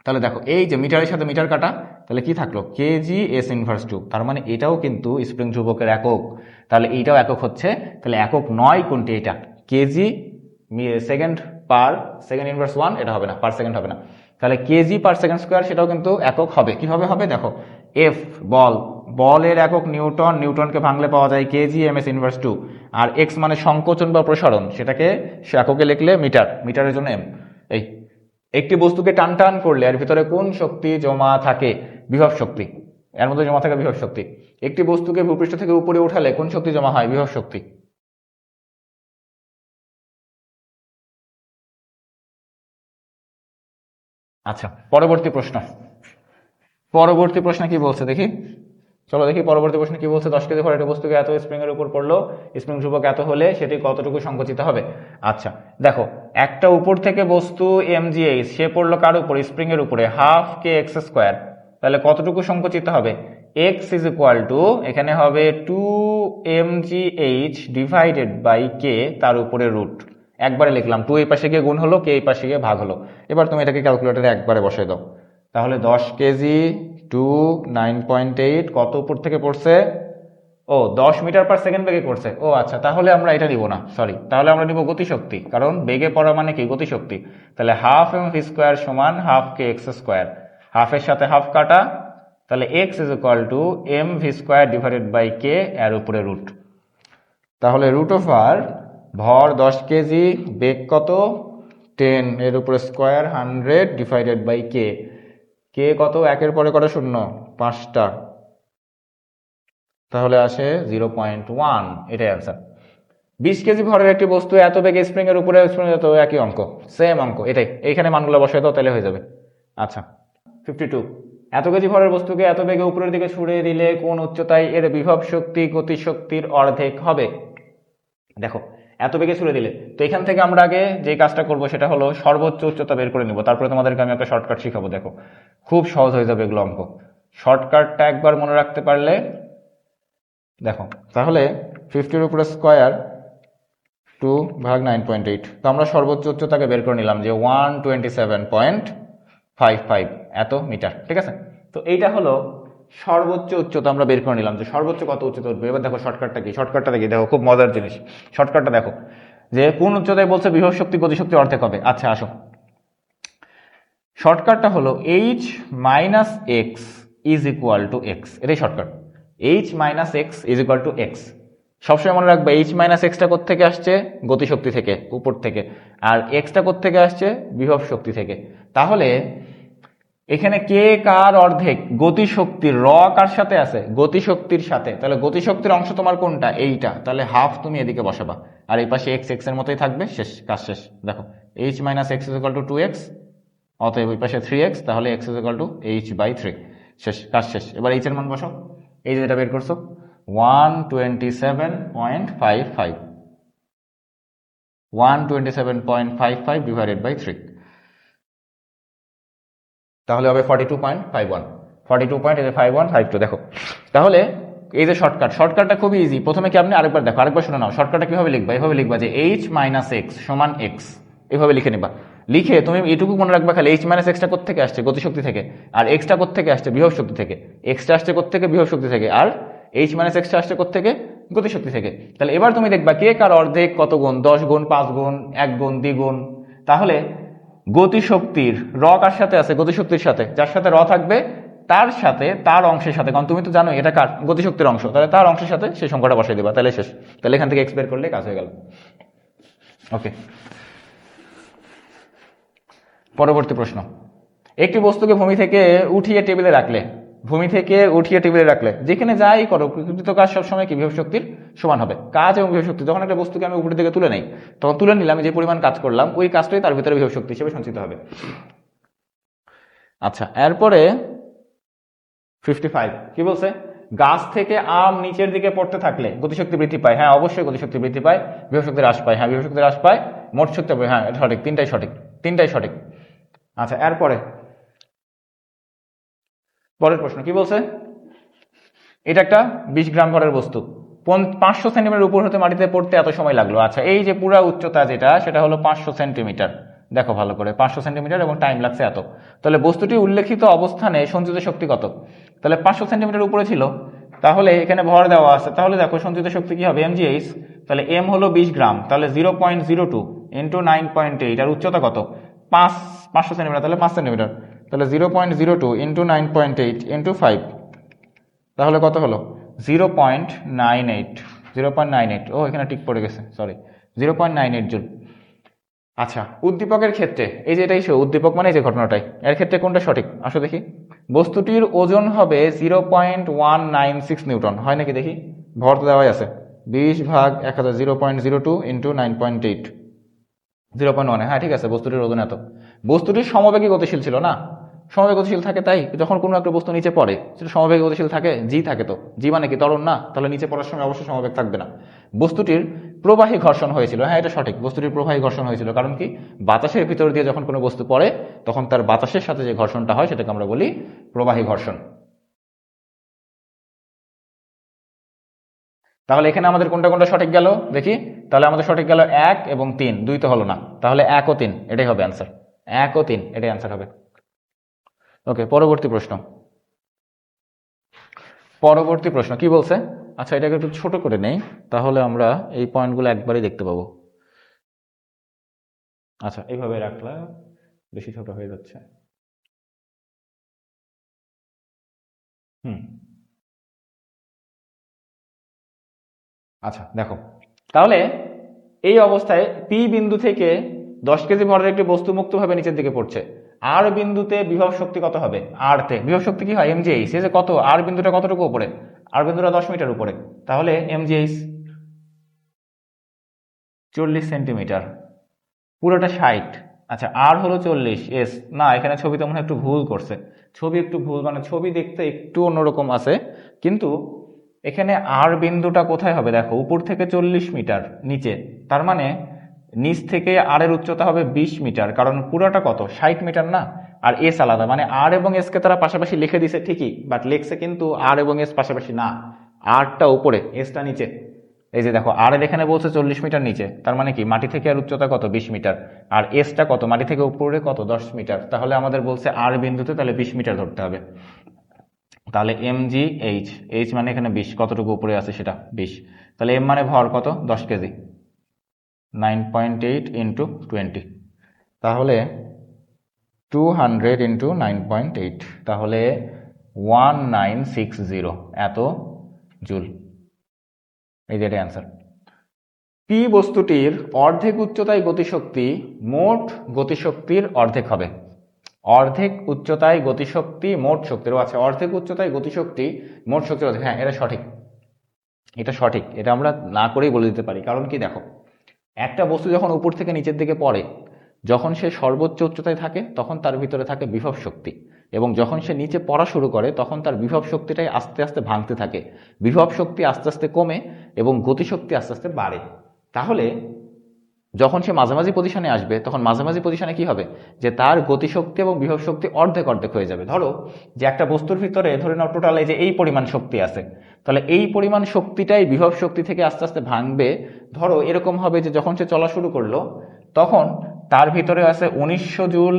তাহলে দেখো এই যে মিটারের সাথে মিটার কাটা, তাহলে কি থাকলো কেজি এস ইনভার্স টু, তার মানে এটাও কিন্তু স্প্রিং ধ্রুবকের একক, তাহলে এইটাও একক হচ্ছে, তাহলে একক নয় কোনটি, এটা KG second per second inverse one, এটা হবে না, পার সেকেন্ড হবে না, তাহলে কেজি পার সেকেন্ড স্কোয়ার সেটাও কিন্তু একক হবে, কিভাবে হবে দেখো, এফ বল, বলের একক নিউটন, নিউটনকে ভাঙলে পাওয়া যায় kg m s inverse two, আর এক্স মানে সংকোচন বা প্রসারণ, সেটাকে এককে লিখলে মিটার, মিটারের জন্য এম। এই একটি বস্তুকে টান টান করলে এর ভিতরে কোন শক্তি জমা থাকে, বিভব শক্তি, এর মধ্যে জমা থাকে বিভব শক্তি। একটি বস্তুকে ভূপৃষ্ঠ থেকে উপরে উঠালে কোন শক্তি জমা হয়, বিভব শক্তি। আচ্ছা পরবর্তী প্রশ্ন, পরবর্তী প্রশ্নে কি বলছে দেখি, চলো দেখি পরবর্তী প্রশ্নে কি বলছে। 10 কেজি ভরের একটা বস্তুকে এত স্প্রিং এর উপর পড়লো, স্প্রিং ধ্রুবক এত হলে সেটি কতটুকু সংকুচিত হবে। আচ্ছা দেখো, একটা উপর থেকে বস্তু এমজিএইচ, সে পড়লো কার উপর, স্প্রিং এর উপরে, হাফ কে এক্স স্কোয়ার, তাহলে কতটুকু সংকুচিত হবে, এক্স ইজ ইকুয়াল টু এখানে হবে 2mgh ডিভাইডেড বাই কে, তার উপরে রুট, একবারে লিখলাম, 2 এই পাশে গিয়ে গুণ হলো, কে এই পাশে গিয়ে ভাগ হলো, এবার তুমি এটাকে ক্যালকুলেটরে একবারে বসাই দাও, তাহলে 10 কেজি টু 9.8 কত উপর থেকে পড়ছে, ও 10 মিটার পার সেকেন্ড বেগে পড়ছে, ও আচ্ছা তাহলে আমরা এটা নিব না, সরি, তাহলে আমরা নিব গতিশক্তি, কারণ বেগে পড়া মানে কি গতিশক্তি, তাহলে হাফ এম ভি স্কোয়ার সমান হাফ কে এক্স স্কোয়ার, হাফের সাথে হাফ কাটা, তাহলে x is equal to m v square divided by k, এর উপরে রুট, তাহলে রুট ওভার ভর 10 কেজি, বেগ কত 10, এর উপরে স্কোয়ার 100 ডিভাইডেড বাই কে, কে কত, একের পরে কটা শূন্য, 5টা, তাহলে আসে 0.1, এটাই অ্যান্সার। 20 কেজি ভরের একটি বস্তু এত বেগে স্প্রিং এর উপরে, তো একই অঙ্ক, সেম অঙ্ক, এটাই, এইখানে মানগুলো বসাই দাও তাহলে হয়ে যাবে। আচ্ছা 52, এত কেজি ভরের বস্তুকে এত বেগে উপরের দিকে ছুড়ে দিলে কোন উচ্চতায় এর বিভব শক্তি গতিশক্তির অর্ধেক হবে। দেখো এত বেগে ছুড়ে দিলে, তো এখান থেকে আমরা আগে যে কাজটা করব সেটা হলো সর্বোচ্চ উচ্চতা বের করে নিব, তারপরে তোমাদেরকে আমি একটা শর্টকাট শিখাবো, দেখো খুব সহজ হয়ে যাবে এগুলো অঙ্ক, শর্টকাটটা একবার মনে রাখতে পারলে, দেখো তাহলে 50-র উপরে স্কোয়ার 2 ভাগ 9.8, তো আমরা সর্বোচ্চ উচ্চতাকে বের করে নিলাম যে 127.55 এত মিটার, ঠিক আছে, তো এইটা হলো সর্বোচ্চ উচ্চতা আমরা বের করে নিলাম যে সর্বোচ্চ কত উচ্চতা উঠবে। এবার দেখো শর্টকাটটা কি, শর্টকাটটা দেখি, দেখো খুব মজার জিনিস, শর্টকাটটা দেখো যে কোন উচ্চতায় বলছে বিভব শক্তি গতিশক্তি অর্ধেক হবে। আচ্ছা আসো, শর্টকাটটা হলো h minus x is equal to x, এটাই shortcut, h minus x is equal to x. সবসময় মনে রাখবে এইচ মাইনাস এক্সটা কোত্থেকে আসছে, গতিশক্তি থেকে, উপর থেকে, আর এক্সটা কোত্থেকে আসছে, বিভব শক্তি থেকে। তাহলে এখানে কে কার অর্ধেক, গতিশক্তির, র কার সাথে আছে, গতিশক্তির সাথে, তাহলে গতিশক্তির অংশ তোমার কোনটা, এইটা, তাহলে হাফ তুমি এদিকে বসাবা, আর এই পাশে এক্স এক্স এর মতোই থাকবে, শেষ, কাজ শেষ। দেখো h minus x is equal to 2x, অতএব ওই পাশে 3x, তাহলে x is equal to h by 3, শেষ, কাজ শেষ। এবার এইচ এর মান বসাও, এই যে এটা বের করছো 127.55, 127.55 ডিভাইডেড বাই 3, তাহলে হবে 42.51, 42.5152। দেখো তাহলে এই যে শর্টকাট, শর্টকাটটা খুবই ইজি, প্রথমে কি আপনি আরেকবার দেখো, আরেকবার শুনে নাও, শর্টকাটটা কিভাবে লিখবা, এভাবে লিখবা যে এইচ মাইনাস এক্স সমান এক্স, এভাবে লিখে নিবা, লিখে তুমি এটুকু মনে রাখবা খালি এইচ মাইনাস এক্সটা কোত্থেকে আসছে, গতিশক্তি থেকে, আর এক্সটা কোত্থেকে আসছে, বিভব শক্তি থেকে, এক্সটা আসছে কোত্থেকে, বিভব শক্তি থেকে, আর এইচ মাইনাস এক্সটা আসছে কোত্থেকে, গতিশক্তি থেকে। তাহলে এবার তুমি দেখবা কে কার অর্ধেক কত গুণ, 10 গুণ, 5 গুণ, 1 গুণ, দ্বিগুণ, তাহলে গতিশক্তির র কার সাথে আছে, গতিশক্তির সাথে, যার সাথে র থাকবে তার সাথে, তার অংশের সাথে, কারণ তুমি তো জানো এটা কার, গতিশক্তির অংশ, তাহলে তার অংশের সাথে সেই সংখ্যাটা বসাই দিবা, তাহলে শেষ। তাহলে এখান থেকে এক্স বের করলে কাজ হয়ে গেল। ওকে, পরবর্তী প্রশ্ন, একটি বস্তুকে ভূমি থেকে উঠিয়ে টেবিলে রাখলে, ভূমি থেকে উঠিয়ে টেবিলে রাখলে, যেখানে যাই করো কৃত কাজ সবসময় কি বিভব শক্তির সমান হবে। কাজ এবং বিভব শক্তি, যখন একটা বস্তুকে আমি উপরের দিকে তুলে নেই, তখন তুলে নিলাম যে পরিমাণ কাজ করলাম, ওই কাজটাই তার ভিতরে বিভব শক্তি হিসেবে সঞ্চিত হবে। আচ্ছা এরপরে 55 কি বলছে, গাছ থেকে আম নিচের দিকে পড়তে থাকলে গতিশক্তি বৃদ্ধি পায়, হ্যাঁ অবশ্যই গতিশক্তি বৃদ্ধি পায়, বিভব শক্তি হ্রাস পায়, হ্যাঁ বিভব শক্তি হ্রাস পায়, মোট শক্তি পায়, হ্যাঁ এটা সঠিক, তিনটাই সঠিক। তিনটাই সঠিক। আচ্ছা, এরপরে পরের প্রশ্ন কি বলছে, এটা একটা 20 গ্রাম ভরের বস্তু 500 সেন্টিমিটার উপর হতে মাটিতে পড়তে এত সময় লাগলো। আচ্ছা, এই যে পুরা উচ্চতা যেটা সেটা হলো 500 সেন্টিমিটার, দেখো ভালো করে 500 সেন্টিমিটার এবং টাইম লাগছে এত। তাহলে বস্তুটি উল্লেখিত অবস্থানে সঞ্চিত শক্তি কত? তাহলে 500 সেন্টিমিটার উপরে ছিল, তাহলে এখানে ভর দেওয়া আছে, তাহলে দেখো সঞ্চিত শক্তি কি হবে mgh। তাহলে m হলো 20 গ্রাম, তাহলে 0.02 ইন্টু 9.8, আর উচ্চতা কত 500 সেন্টিমিটার, তাহলে 5 সেন্টিমিটার, তাহলে 0.02 ইন্টু 9.8 ইন্টু 5, তাহলে কত হলো 0.98। 0.98, ও এখানে টিক পড়ে গেছে, সরি, 0.98 জুল। আচ্ছা, উদ্দীপকের ক্ষেত্রে এই যে এটাই উদ্দীপক মানে এই যে ঘটনাটাই, এর ক্ষেত্রে কোনটা সঠিক আসো দেখি। বস্তুটির ওজন হবে 0.196 নিউটন, হয় নাকি দেখি, ভর তো দেওয়াই আছে, 20 ভাগ 1000, 0.02 ইন্টু 9.8, 0.1, হ্যাঁ ঠিক আছে, বস্তুটির ওজন এত। বস্তুটির সমবেগে গতিশীল ছিল না, সমবেগে গতিশীল থাকে, তাই যখন কোনো একটা বস্তু নিচে পড়ে সেটা সমবেগে গতিশীল থাকে, জি থাকে, তো জি মানে কি ত্বরণ না, তাহলে নিচে পড়ার সময় অবশ্যই সমবেগ থাকবে না। বস্তুটির প্রবাহী ঘর্ষণ হয়েছিল, হ্যাঁ এটা সঠিক, বস্তুটির প্রবাহী ঘর্ষণ হয়েছিল, কারণ কি বাতাসের ভিতর দিয়ে যখন কোনো বস্তু পড়ে তখন তার বাতাসের সাথে যে ঘর্ষণটা হয় সেটাকে আমরা বলি প্রবাহী ঘর্ষণ। তাহলে এখানে আমাদের কোনটা কোনটা সঠিক গেল দেখি, তাহলে আমাদের সঠিক গেল 1 এবং 3, 2 তো হলো না, তাহলে 1 ও 3 এটাই হবে অ্যান্সার, 1 ও 3 এটাই অ্যান্সার হবে। ওকে, পরবর্তী প্রশ্ন। পরবর্তী প্রশ্ন কি বলছে, আচ্ছা এটাকে একটু ছোট করে নেই, তাহলে আমরা এই পয়েন্টগুলো একবারই দেখতে পাবো। আচ্ছা, এইভাবে রাখলে বেশি ছোট হয়ে যাচ্ছে। হুম, আচ্ছা দেখো, তাহলে এই অবস্থায় পি বিন্দু থেকে 10 কেজি ভরের একটি বস্তু মুক্তভাবে নিচের দিকে পড়ছে, আর বিন্দুতে বিভব শক্তি কত হবে? আর তে বিভব শক্তি কি হয় mgh, যে কত, আর বিন্দুটা কতটুকু উপরে, আর বিন্দুটা 10 মিটার উপরে, তাহলে mgh 40 সেন্টিমিটার, পুরোটা 60। আচ্ছা, আর হলো 40, এস না এখানে ছবিতে মনে হয় একটু ভুল করছে, ছবি একটু ভুল, মানে ছবি দেখতে একটু অন্যরকম আছে, কিন্তু এখানে আর বিন্দুটা কোথায় হবে দেখো, উপর থেকে 40 মিটার নিচে, তার মানে নিচ থেকে আর এর উচ্চতা হবে 20 মিটার, কারণ পুরোটা কত 60 মিটার না, আর এস আলাদা, মানে আর এবং এস কে তারা পাশাপাশি লিখে দিছে ঠিকই, বাট লিখছে কিন্তু আর এবং এস পাশাপাশি না, আরটা উপরে এসটা নিচে। এই যে দেখো, আর এখানে বলছে 40 মিটার নিচে, তার মানে কি মাটি থেকে আর উচ্চতা কত 20 মিটার, আর এসটা কত মাটি থেকে উপরে কত 10 মিটার, তাহলে আমাদের বলছে আর বিন্দুতে তাহলে 20 মিটার ধরতে হবে। তাহলে mgh, এইচ মানে এখানে 20, কতটুকু উপরে আছে সেটা 20, তাহলে এম মানে ভর কত 10 কেজি, 9.8 ইন্টু 20, তাহলে 200 ইন্টু 9.8, তাহলে 1960 এত জুল, এই যে এটা অ্যান্সার। পি বস্তুটির অর্ধেক উচ্চতায় গতিশক্তি মোট গতিশক্তির অর্ধেক হবে, অর্ধেক উচ্চতায় গতিশক্তি মোট শক্তির, আছে অর্ধেক উচ্চতায় গতিশক্তি মোট শক্তির অর্ধেক, হ্যাঁ এটা সঠিক, এটা সঠিক, এটা আমরা না করেই বলে দিতে পারি, কারণ কি দেখো, একটা বস্তু যখন উপর থেকে নিচের দিকে পড়ে, যখন সে সর্বোচ্চ উচ্চতায় থাকে তখন তার ভিতরে থাকে বিভব শক্তি, এবং যখন সে নিচে পড়া শুরু করে তখন তার বিভব শক্তিটাই আস্তে আস্তে ভাঙতে থাকে, বিভব শক্তি আস্তে আস্তে কমে এবং গতিশক্তি আস্তে আস্তে বাড়ে। তাহলে যখন সে মাঝামাঝি পজিশনে আসবে তখন মাঝামাঝি পজিশনে কি হবে, যে তার গতিশক্তি এবং বিভব শক্তি অর্ধেক অর্ধেক হয়ে যাবে। ধরো যে একটা বস্তুর ভিতরে ধরে নাও টোটাল এই যে এই পরিমাণ শক্তি আছে, তাহলে এই পরিমাণ শক্তিটাই বিভব শক্তি থেকে আস্তে আস্তে ভাঙবে। ধরো এরকম হবে যে যখন সে চলা শুরু করলো তখন তার ভিতরে আছে 1900 জুল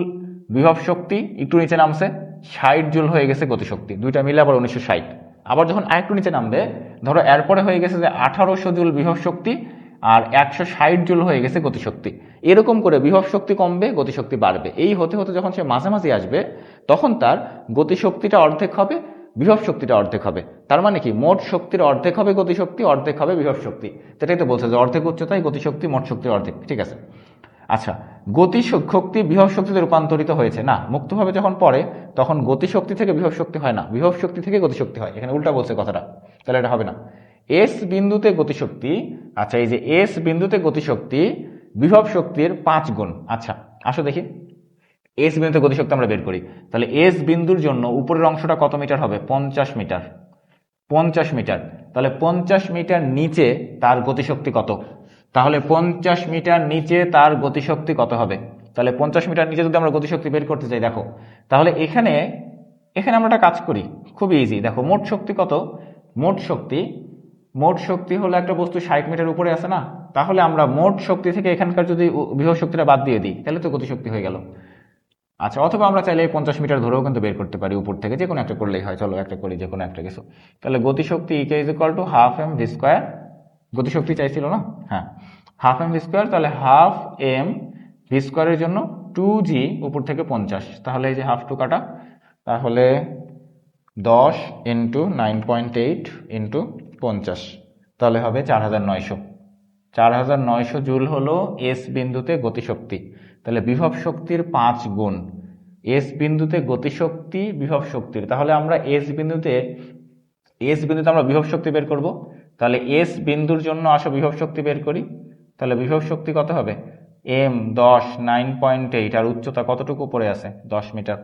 বিভব শক্তি, একটু নিচে নামছে 60 জুল হয়ে গেছে গতিশক্তি, দুইটা মিলে আবার 1960। আবার যখন আরেকটু নিচে নামবে, ধরো এরপরে হয়ে গেছে যে 1800 জুল বিভব শক্তি আর 160 জুল হয়ে গেছে গতিশক্তি, এরকম করে বিভব শক্তি কমবে গতিশক্তি বাড়বে, এই হতে হতে যখন সে মাঝামাঝি আসবে তখন তার গতিশক্তিটা অর্ধেক হবে, বিভব শক্তিটা অর্ধেক হবে, তার মানে কি মোট শক্তির অর্ধেক হবে গতিশক্তি, অর্ধেক হবে বিভব শক্তি, সেটাই তো বলছে যে অর্ধেক উচ্চতায় গতিশক্তি মোট শক্তির অর্ধেক, ঠিক আছে। আচ্ছা, গতিশক্তি বিভব শক্তিতে রূপান্তরিত হয়েছে না, মুক্তভাবে যখন পড়ে তখন গতিশক্তি থেকে বিভব শক্তি হয় না, বিভব শক্তি থেকে গতিশক্তি হয়, এখানে উল্টা বলছে কথাটা, তাহলে এটা হবে না। এস বিন্দুতে গতিশক্তি, আচ্ছা এই যে এস বিন্দুতে গতিশক্তি বিভব শক্তির 5 গুণ। আচ্ছা আসো দেখি, এস বিন্দুতে গতিশক্তি আমরা বের করি, তাহলে এস বিন্দুর জন্য উপরের অংশটা কত মিটার হবে 50 মিটার, 50 মিটার, তাহলে 50 মিটার নিচে তার গতিশক্তি কত, তাহলে 50 মিটার নিচে তার গতিশক্তি কত হবে? তাহলে 50 মিটার নিচে যদি আমরা গতিশক্তি বের করতে চাই, দেখো তাহলে এখানে এখানে আমরা একটা কাজ করি, খুবই ইজি। দেখো মোট শক্তি কত? মোট শক্তি হলো একটা বস্তু 60 মিটার উপরে আছে না, তাহলে আমরা মোট শক্তি থেকে এখানকার যদি বিভব শক্তিটা বাদ দিয়ে দিই তাহলে তো গতিশক্তি হয়ে গেল। আচ্ছা, অথবা আমরা চাইলে 50 মিটার ধরেও কিন্তু বের করতে পারি উপর থেকে, যে কোনো একটা করলেই হয়। চলো একটা করি, যে কোনো একটা কিছু। তাহলে গতিশক্তি E K is equal to half m v square, গতিশক্তি চাইছিল না, হ্যাঁ, হাফ এম ভি স্কোয়ার। তাহলে হাফ এম ভি স্কোয়ারের জন্য 2g, উপর থেকে 50, তাহলে এই যে হাফ টু কাটা, তাহলে 10 ইন্টু 9.8 ইন্টু 50, তাহলে হবে 4900। 4900 জুল হলো এস বিন্দুতে গতিশক্তি। তাহলে বিভব শক্তির 5 গুণ এস বিন্দুতে গতিশক্তি বিভব শক্তির। তাহলে আমরা এস বিন্দুতে আমরা বিভব শক্তি বের করব। তাহলে এস বিন্দুর জন্য আসো বিভব শক্তি বের করি। তাহলে বিভব শক্তি কত হবে? এম 10, 9.8, আর উচ্চতা কতটুকু পড়ে আছে? 10 মিটার।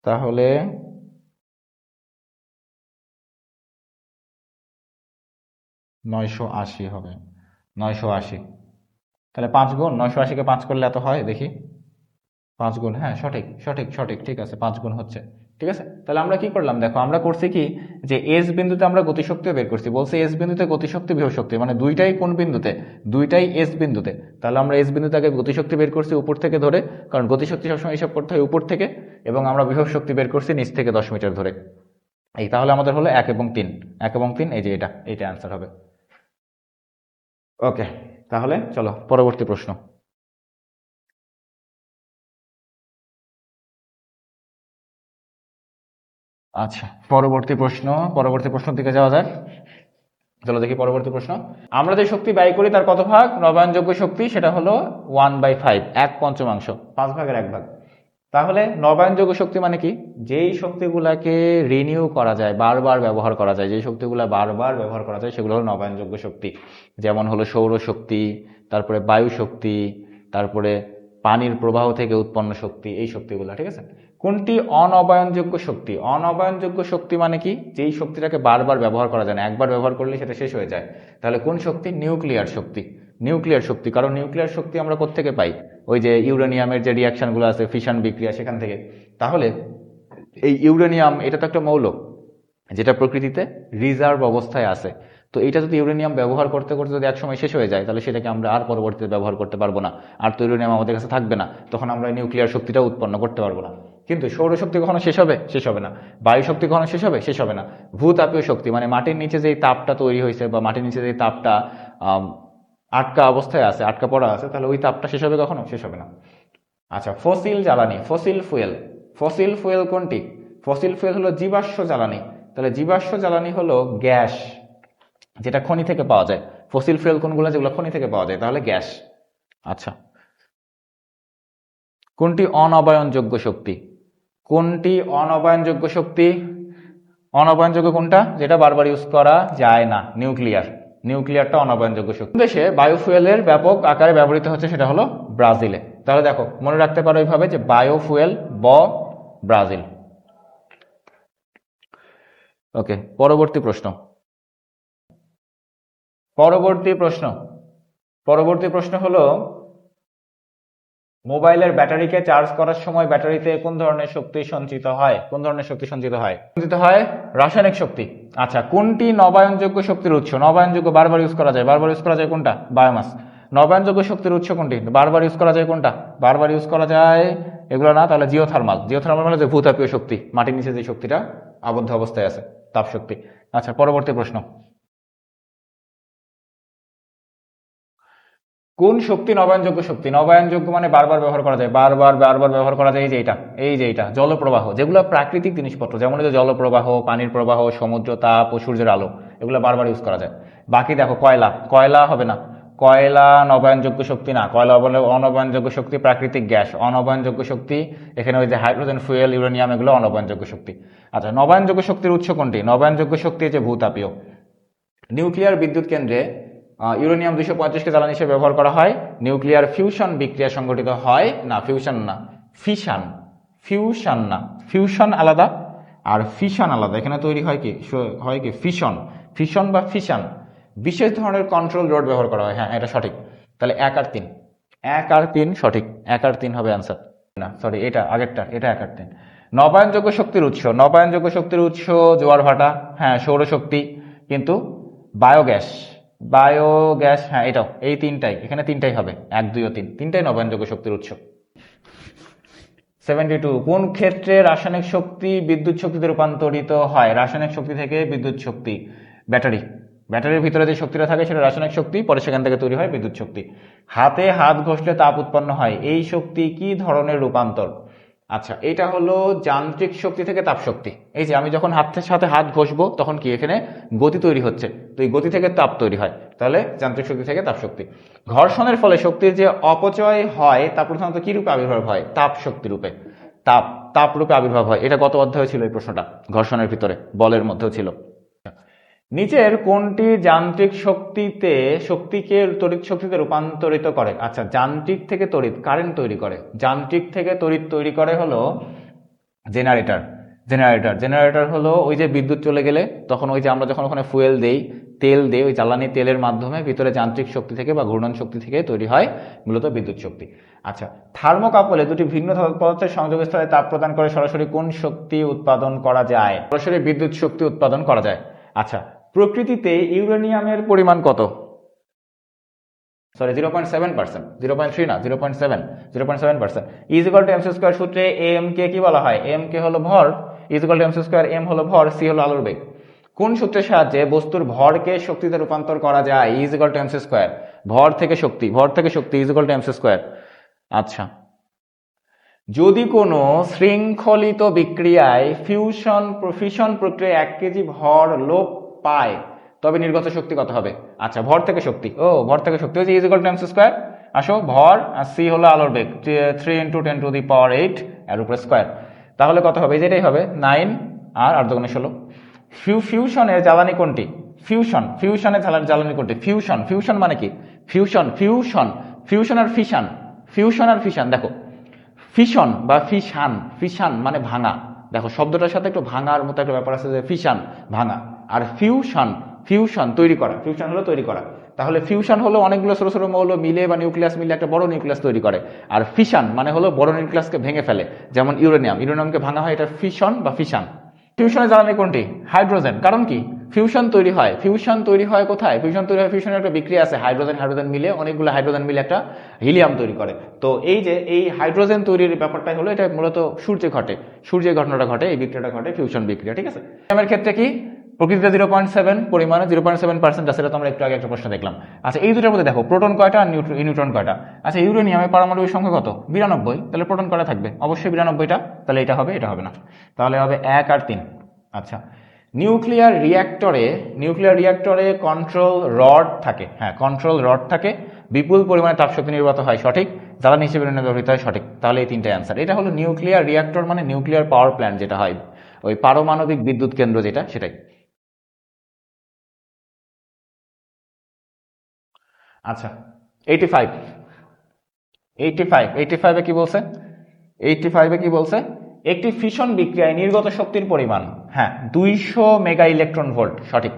তাহলে 980 হবে, 980। তাহলে 5 গুণ 980-কে 5 করলে এত হয়, দেখি 5 গুণ, হ্যাঁ সঠিক সঠিক সঠিক, ঠিক আছে 5 গুণ হচ্ছে, ঠিক আছে। তাহলে আমরা কি করলাম, দেখো আমরা করছি কি, যে এস বিন্দুতে আমরা গতিশক্তিও বের করছি। বলছে এস বিন্দুতে গতিশক্তি বিভব শক্তি, মানে দুইটাই কোন বিন্দুতে? দুইটাই এস বিন্দুতে। তাহলে আমরা এস বিন্দুতে আগে গতিশক্তি বের করছি উপর থেকে ধরে, কারণ গতিশক্তি সবসময় হিসাব করতে হয় উপর থেকে, এবং আমরা বিভব শক্তি বের করছি নিচ থেকে 10 মিটার ধরে। এই তাহলে আমাদের হলো 1 এবং 3, 1 এবং 3, এই যে এইটা অ্যান্সার হবে। ওকে, তাহলে চলো পরবর্তী প্রশ্ন। আচ্ছা, পরবর্তী প্রশ্নের দিকে যাওয়া যাক। চলো দেখি পরবর্তী প্রশ্ন। আমরা যে শক্তি ব্যয় করি তার কত ভাগ নবায়নযোগ্য শক্তি? সেটা হলো 1/5, 1/5, 5 ভাগের 1 ভাগ। তাহলে নবায়নযোগ্য শক্তি মানে কি? যেই শক্তিগুলাকে রিনিউ করা যায়, বারবার ব্যবহার করা যায়, যেই শক্তিগুলা বারবার ব্যবহার করা যায় সেগুলো হলো নবায়নযোগ্য শক্তি। যেমন হলো সৌরশক্তি, তারপরে বায়ু শক্তি, তারপরে পানির প্রবাহ থেকে উৎপন্ন শক্তি, এই শক্তিগুলা, ঠিক আছে। কোনটি অনবায়নযোগ্য শক্তি? অনবায়নযোগ্য শক্তি মানে কি? যেই শক্তিটাকে বারবার ব্যবহার করা যায় না, একবার ব্যবহার করলে সেটা শেষ হয়ে যায়। তাহলে কোন শক্তি? নিউক্লিয়ার শক্তি। নিউক্লিয়ার শক্তি, কারণ নিউক্লিয়ার শক্তি আমরা কোত্থেকে পাই? ওই যে ইউরেনিয়ামের যে রিয়াকশনগুলো আছে, ফিশন বিক্রিয়া, সেখান থেকে। তাহলে এই ইউরেনিয়াম, এটা তো একটা মৌল যেটা প্রকৃতিতে রিজার্ভ অবস্থায় আছে। তো এটা যদি ইউরেনিয়াম ব্যবহার করতে করতে যদি একসময় শেষ হয়ে যায়, তাহলে সেটাকে আমরা আর পরবর্তীতে ব্যবহার করতে পারবো না, আর তো ইউরেনিয়াম আমাদের কাছে থাকবে না, তখন আমরা নিউক্লিয়ার শক্তিটা উৎপন্ন করতে পারবো না। কিন্তু সৌরশক্তি কখনো শেষ হবে? শেষ হবে না। বায়ু শক্তি কখনো শেষ হবে? শেষ হবে না। ভূতাপীয় শক্তি, মানে মাটির নিচে যেই তাপটা তৈরি হয়েছে, বা মাটির নিচে যেই তাপটা আটকা অবস্থায় আছে, আটকা পড়া আছে, তাহলে ওই তাপটা শেষ হবে কখনো? শেষ হবে না। আচ্ছা, ফসিল জ্বালানি, ফসিল ফুয়েল কোনটি? ফসিল ফুয়েল হলো জীবাশ্ম জ্বালানি। তাহলে জীবাশ্ম জ্বালানি হলো গ্যাস, যেটা খনি থেকে পাওয়া যায়। ফসিল ফুয়েল কোনগুলো? যেগুলো খনি থেকে পাওয়া যায়, তাহলে গ্যাস। আচ্ছা, কোনটি অনবায়নযোগ্য শক্তি? কোনটি অনবায়নযোগ্য শক্তি? অনবায়নযোগ্য কোনটা? যেটা বারবার ইউজ করা যায় না, নিউক্লিয়ারটা অনবায়নযোগ্য শক্তি। দেশে বায়োফুয়েলের ব্যাপক আকারে ব্যবহৃত হচ্ছে, সেটা হলো ব্রাজিলে। তাহলে দেখো মনে রাখতে পারো এইভাবে, যে বায়োফুয়েল ব্রাজিল। ওকে, পরবর্তী প্রশ্ন হলো, মোবাইলের ব্যাটারিকে চার্জ করার সময় ব্যাটারিতে কোন ধরনের শক্তি সঞ্চিত হয়? সঞ্চিত হয় রাসায়নিক শক্তি। আচ্ছা, কোনটি নবায়নযোগ্য শক্তির উৎস? নবায়নযোগ্য বারবার ইউজ করা যায় কোনটা? বায়োমাস। নবায়নযোগ্য শক্তির উৎস কোনটি? বারবার ইউজ করা যায় কোনটা? বারবার ইউজ করা যায় এগুলো না, তাহলে জিওথার্মাল মানে যে ভূতাপীয় শক্তি, মাটির নিচে যে শক্তিটা আবদ্ধ অবস্থায় আছে, তাপ শক্তি। আচ্ছা, পরবর্তী প্রশ্ন। কোন শক্তি নবায়নযোগ্য শক্তি? নবায়নযোগ্য মানে বারবার ব্যবহার করা যায়, বারবার ব্যবহার করা যায়। এই যে এটা জলপ্রবাহ, যেগুলো প্রাকৃতিক জিনিসপত্র, যেমন এই যে জলপ্রবাহ, পানির প্রবাহ, সমুদ্র তাপ ও সূর্যের আলো, এগুলো বারবার ইউজ করা যায়। বাকি দেখো কয়লা হবে না, কয়লা নবায়নযোগ্য শক্তি না, কয়লা অনবায়নযোগ্য শক্তি, প্রাকৃতিক গ্যাস অনবায়নযোগ্য শক্তি। এখানে ওই যে হাইড্রোজেন ফুয়েল, ইউরেনিয়াম, এগুলো অনবায়নযোগ্য শক্তি। আচ্ছা, নবায়নযোগ্য শক্তির উৎস কোনটি? নবায়নযোগ্য শক্তি যে ভূতাপীয়। নিউক্লিয়ার বিদ্যুৎ কেন্দ্রে ইউরেনিয়াম 235-কে জ্বালানি হিসেবে ব্যবহার করা হয়। নিউক্লিয়ার ফিউশন বিক্রিয়া সংঘটিত হয় না, ফিউশন আলাদা আর ফিশন আলাদা। এখানে তৈরি হয় কি ফিশন বা ফিশন। বিশেষ ধরনের কন্ট্রোল রড ব্যবহার করা হয়। হ্যাঁ, এটা সঠিক। তাহলে 1 আর 3, 1 আর 3 সঠিক, 1 আর 3 হবে অ্যান্সার। না সরি, এটা আগেরটা, এটা 1 আর 3। নবায়নযোগ্য শক্তির উৎস, নবায়নযোগ্য শক্তির উৎস জোয়ার ভাটা, হ্যাঁ সৌরশক্তি, কিন্তু বায়োগ্যাস, বায়োগ্যাস, হ্যাঁ এটাও, এই তিনটাই, এখানে তিনটাই হবে, 1 2 ও 3, তিনটাই নবায়নযোগ্য শক্তির উৎস। 72, কোন ক্ষেত্রে রাসায়নিক শক্তি বিদ্যুৎ শক্তিতে রূপান্তরিত হয়? রাসায়নিক শক্তি থেকে বিদ্যুৎ শক্তি, ব্যাটারি, ব্যাটারির ভিতরে যে শক্তিটা থাকে সেটা রাসায়নিক শক্তি, পরে সেখান থেকে তৈরি হয় বিদ্যুৎ শক্তি। হাতে হাত ঘষলে তাপ উৎপন্ন হয়, এই শক্তি কি ধরনের রূপান্তর? আচ্ছা, এটা হলো যান্ত্রিক শক্তি থেকে তাপ শক্তি। এই যে আমি যখন হাতের সাথে হাত ঘষবো তখন কি এখানে গতি তৈরি হচ্ছে, তো এই গতি থেকে তাপ তৈরি হয়, তাহলে যান্ত্রিক শক্তি থেকে তাপ শক্তি। ঘর্ষণের ফলে শক্তির যে অপচয় হয় তা প্রধানত কি রূপে আবির্ভাব হয়? তাপ শক্তি রূপে, তাপ রূপে আবির্ভাব হয়। এটা গত অধ্যায়ে ছিল এই প্রশ্নটা, ঘর্ষণের ভিতরে বলের মধ্যেও ছিল। নিচের কোনটি যান্ত্রিক শক্তিকে তড়িৎ শক্তিতে রূপান্তরিত করে? আচ্ছা, যান্ত্রিক থেকে তড়িৎ কারেন্ট তৈরি করে, যান্ত্রিক থেকে তড়িৎ তৈরি করে হলো জেনারেটর। জেনারেটর হলো ওই যে বিদ্যুৎ চলে গেলে তখন ওই যে আমরা যখন ওখানে ফুয়েল দেই, তেল দেই, ওই জ্বালানি তেলের মাধ্যমে ভিতরে যান্ত্রিক শক্তি থেকে বা ঘূর্ণন শক্তি থেকে তৈরি হয় মূলত বিদ্যুৎ শক্তি। আচ্ছা, থার্মোকাপলে দুটি ভিন্ন পদার্থের সংযোগস্থলে তাপ প্রদান করে সরাসরি কোন শক্তি উৎপাদন করা যায়? সরাসরি বিদ্যুৎ শক্তি উৎপাদন করা যায়। আচ্ছা, প্রকৃতিতে ইউরেনিয়ামের পরিমাণ কত? সরি, 0.7%, 0.3 না, 0.7%। Is equal to mc square সূত্রে এম কে কি বলা হয়? এম কে হলো ভর, is equal to mc square, m হলো ভর, সি হলো আলোর বেগ। কোন সূত্রের সাহায্যে বস্তুর ভরকে শক্তিতে রূপান্তর করা যায়? Is equal to mc square, ভর থেকে শক্তি is equal to mc square. আচ্ছা, যদি কোনো শৃঙ্খলিত বিক্রিয়ায় ফিউশন প্রক্রিয়ায় 1 কেজি ভর লোপ পায় তবে নির্গত শক্তি কত হবে? আচ্ছা, ভর থেকে শক্তি, ভর থেকে শক্তি হচ্ছে is equal to mc square. আসো, ভর আর সি হলো আলোর বেগ, 3 × 10⁸ এর উপরে স্কয়ার, তাহলে কত হবে? যেটাই হবে 9 আর 8 × 16। ফিউশনের জ্বালানি কোনটি? ফিউশনের জ্বালানি কোনটি? ফিউশন মানে কি? ফিউশন আর ফিশন, দেখো ফিশন বা ফিশান মানে ভাঙা, দেখো শব্দটার সাথে একটু ভাঙার মতো একটা ব্যাপার আছে, যে ফিশান ভাঙা, আর ফিউশন তৈরি করা, ফিউশন হলো তৈরি করা। তাহলে ফিউশন হলো অনেকগুলো ছোট ছোট মৌল মিলে বা নিউক্লিয়াস মিলে একটা বড় নিউক্লিয়াস তৈরি করে, আর ফিশান মানে হলো বড় নিউক্লিয়াসকে ভেঙে ফেলে, যেমন ইউরেনিয়ামকে ভাঙা হয়, এটা ফিশন বা ফিশান। ফিউশনের জ্বালানি কোনটি? হাইড্রোজেন। কারণ কি? ফিউশন তৈরি হয় কোথায়? ফিউশনের একটা বিক্রিয়া আছে, হাইড্রোজেন মিলে, অনেকগুলো হাইড্রোজেন মিলে একটা হিলিয়াম তৈরি করে। তো এই যে এই হাইড্রোজেন তৈরির ব্যাপারটাই হলো, এটা মূলত সূর্যে ঘটনাটা ঘটে, এই বিক্রিয়াটা ঘটে ফিউশন বিক্রিয়া, ঠিক আছে। এর ক্ষেত্রে কি প্রকৃতিতে 0.7 পরিমাণে 0.7% আছে, সেটা আমরা একটু আগে একটা প্রশ্ন দেখলাম। আচ্ছা, এই দুটোর মধ্যে দেখো প্রোটন কয়টা আর নিউট্রন কয়টা? আচ্ছা, ইউরেনিয়ামের পারমাণবিক সংখ্যা কত? 92, তাহলে প্রোটন কয়টা থাকবে? অবশ্যই 92টা, তাহলে এটা হবে না, তাহলে হবে 1 আর 3। আচ্ছা, নিউক্লিয়ার রিঅ্যাক্টরে কন্ট্রোল রড থাকে, হ্যাঁ কন্ট্রোল রড থাকে, বিপুল পরিমাণে তাপশক্তি নির্গত হয়, সঠিক, জ্বালানি হিসেবে ব্যবহৃত হয়, সঠিক। তাহলে এই তিনটাই অ্যান্সার। এটা হলো নিউক্লিয়ার রিঅ্যাক্টর, মানে নিউক্লিয়ার পাওয়ার প্ল্যান্ট যেটা হয়, ওই পারমাণবিক বিদ্যুৎ কেন্দ্র যেটা, সেটাই। আচ্ছা, 85 কি বলছে? 85 কি বলছে? একটি ফিশন বিক্রিয়ায় নির্গত শক্তির পরিমাণ, হ্যাঁ 200 মেগা ইলেকট্রন ভোল্ট, সঠিক,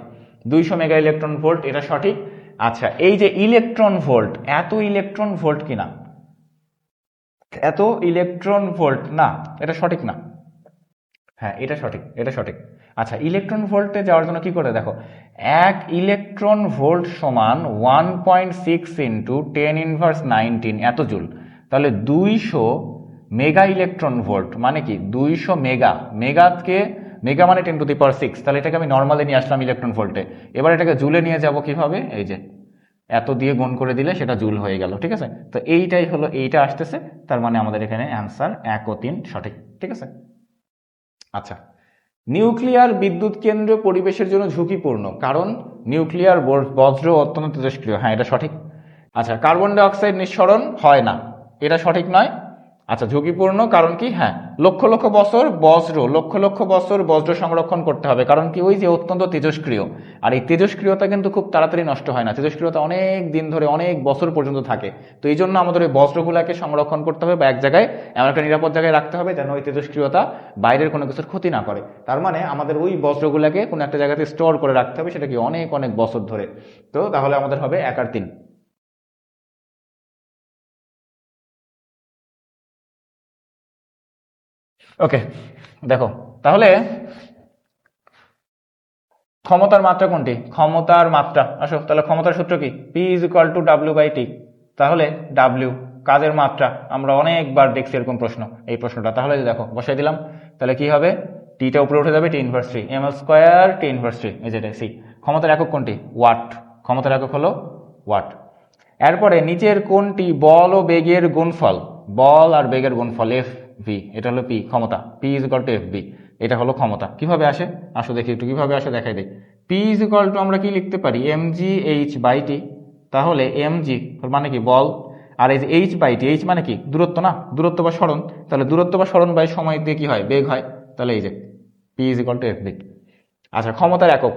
200 মেগা ইলেকট্রন ভোল্ট, এটা সঠিক। আচ্ছা, এই যে ইলেকট্রন ভোল্ট, এত ইলেকট্রন ভোল্ট কিনা? এত ইলেকট্রন ভোল্ট না, এটা সঠিক না। হ্যাঁ, এটা সঠিক। আচ্ছা, ইলেকট্রন ভোল্টে যাওয়ার জন্য কি করে? দেখো, 1 ইলেকট্রন ভোল্ট সমান 1.6 × 10⁻19 এত জুল, তাহলে 200 মেগা ইলেকট্রন ভোল্ট মানে কি? 200 মেগা মানে 10⁶, তাহলে এটাকে আমি নর্মালে নিয়ে আসলাম ইলেকট্রন ভোল্টে। এবার এটাকে জুলে নিয়ে যাব কিভাবে? এই যে এত দিয়ে গুণ করে দিলে সেটা জুল হয়ে গেল, ঠিক আছে। তো এইটাই হলো, এইটা আসতেছে, তার মানে আমাদের এখানে অ্যান্সার 1 ও 3 সঠিক, ঠিক আছে। আচ্ছা, নিউক্লিয়ার বিদ্যুৎ কেন্দ্র পরিবেশের জন্য ঝুঁকিপূর্ণ কারণ নিউক্লিয়ার বজ্র অত্যন্ত তেজস্ক্রিয়, হ্যাঁ এটা সঠিক। আচ্ছা, কার্বন ডাই অক্সাইড নিঃসরণ হয় না, এটা সঠিক নয়। আচ্ছা, ঝুঁকিপূর্ণ কারণ কি? হ্যাঁ, লক্ষ লক্ষ বছর বজ্র সংরক্ষণ করতে হবে, কারণ কি? ওই যে অত্যন্ত তেজস্ক্রিয়, আর এই তেজস্ক্রিয়তা কিন্তু খুব তাড়াতাড়ি নষ্ট হয় না, তেজস্ক্রিয়তা অনেক দিন ধরে অনেক বছর পর্যন্ত থাকে। তো এই জন্য আমাদের ওই বজ্রগুলাকে সংরক্ষণ করতে হবে বা এক জায়গায় এমন একটা নিরাপদ জায়গায় রাখতে হবে যেন ওই তেজস্ক্রিয়তা বাইরের কোনো কিছুর ক্ষতি না করে। তার মানে আমাদের ওই বজ্রগুলাকে কোনো একটা জায়গাতে স্টোর করে রাখতে হবে, সেটা কি অনেক অনেক বছর ধরে। তো তাহলে আমাদের হবে 1 আর 3। ওকে, দেখো তাহলে ক্ষমতার মাত্রা কোনটি? ক্ষমতার মাত্রা, আসো তাহলে ক্ষমতার সূত্র কি? P is equal to W by টি। তাহলে ডাব্লিউ কাজের মাত্রা, আমরা অনেকবার দেখছি এরকম প্রশ্ন, এই প্রশ্নটা। তাহলে দেখো বসাই দিলাম, তাহলে কি হবে? টিটা উপরে উঠে যাবে, T inverse three, M L square T inverse three, এই যেটা সি। ক্ষমতার একক কোনটি? ওয়াট। ক্ষমতার একক হলো ওয়াট। এরপরে নিচের কোনটি বল ও বেগের গুণফল? বল আর বেগের গুণফল এফ ভি, এটা হলো পি, ক্ষমতা। P is equal two F V, এটা হলো ক্ষমতা। কিভাবে আসে আসো দেখি একটু, কিভাবে আসে দেখাই দিই। পি ইজ ইকুয়াল টু আমরা কি লিখতে পারি? এম জি এইচ বাই টি। তাহলে এম জি মানে কি? বল। আর এই যে এইচ বাই টি, এইচ মানে কি? দূরত্ব না, দূরত্ব বা সরণ। তাহলে দূরত্ব বা সরণ বাই সময় দিয়ে কি হয়? বেগ হয়। তাহলে এই যে P is equal two F V. আচ্ছা, ক্ষমতার একক,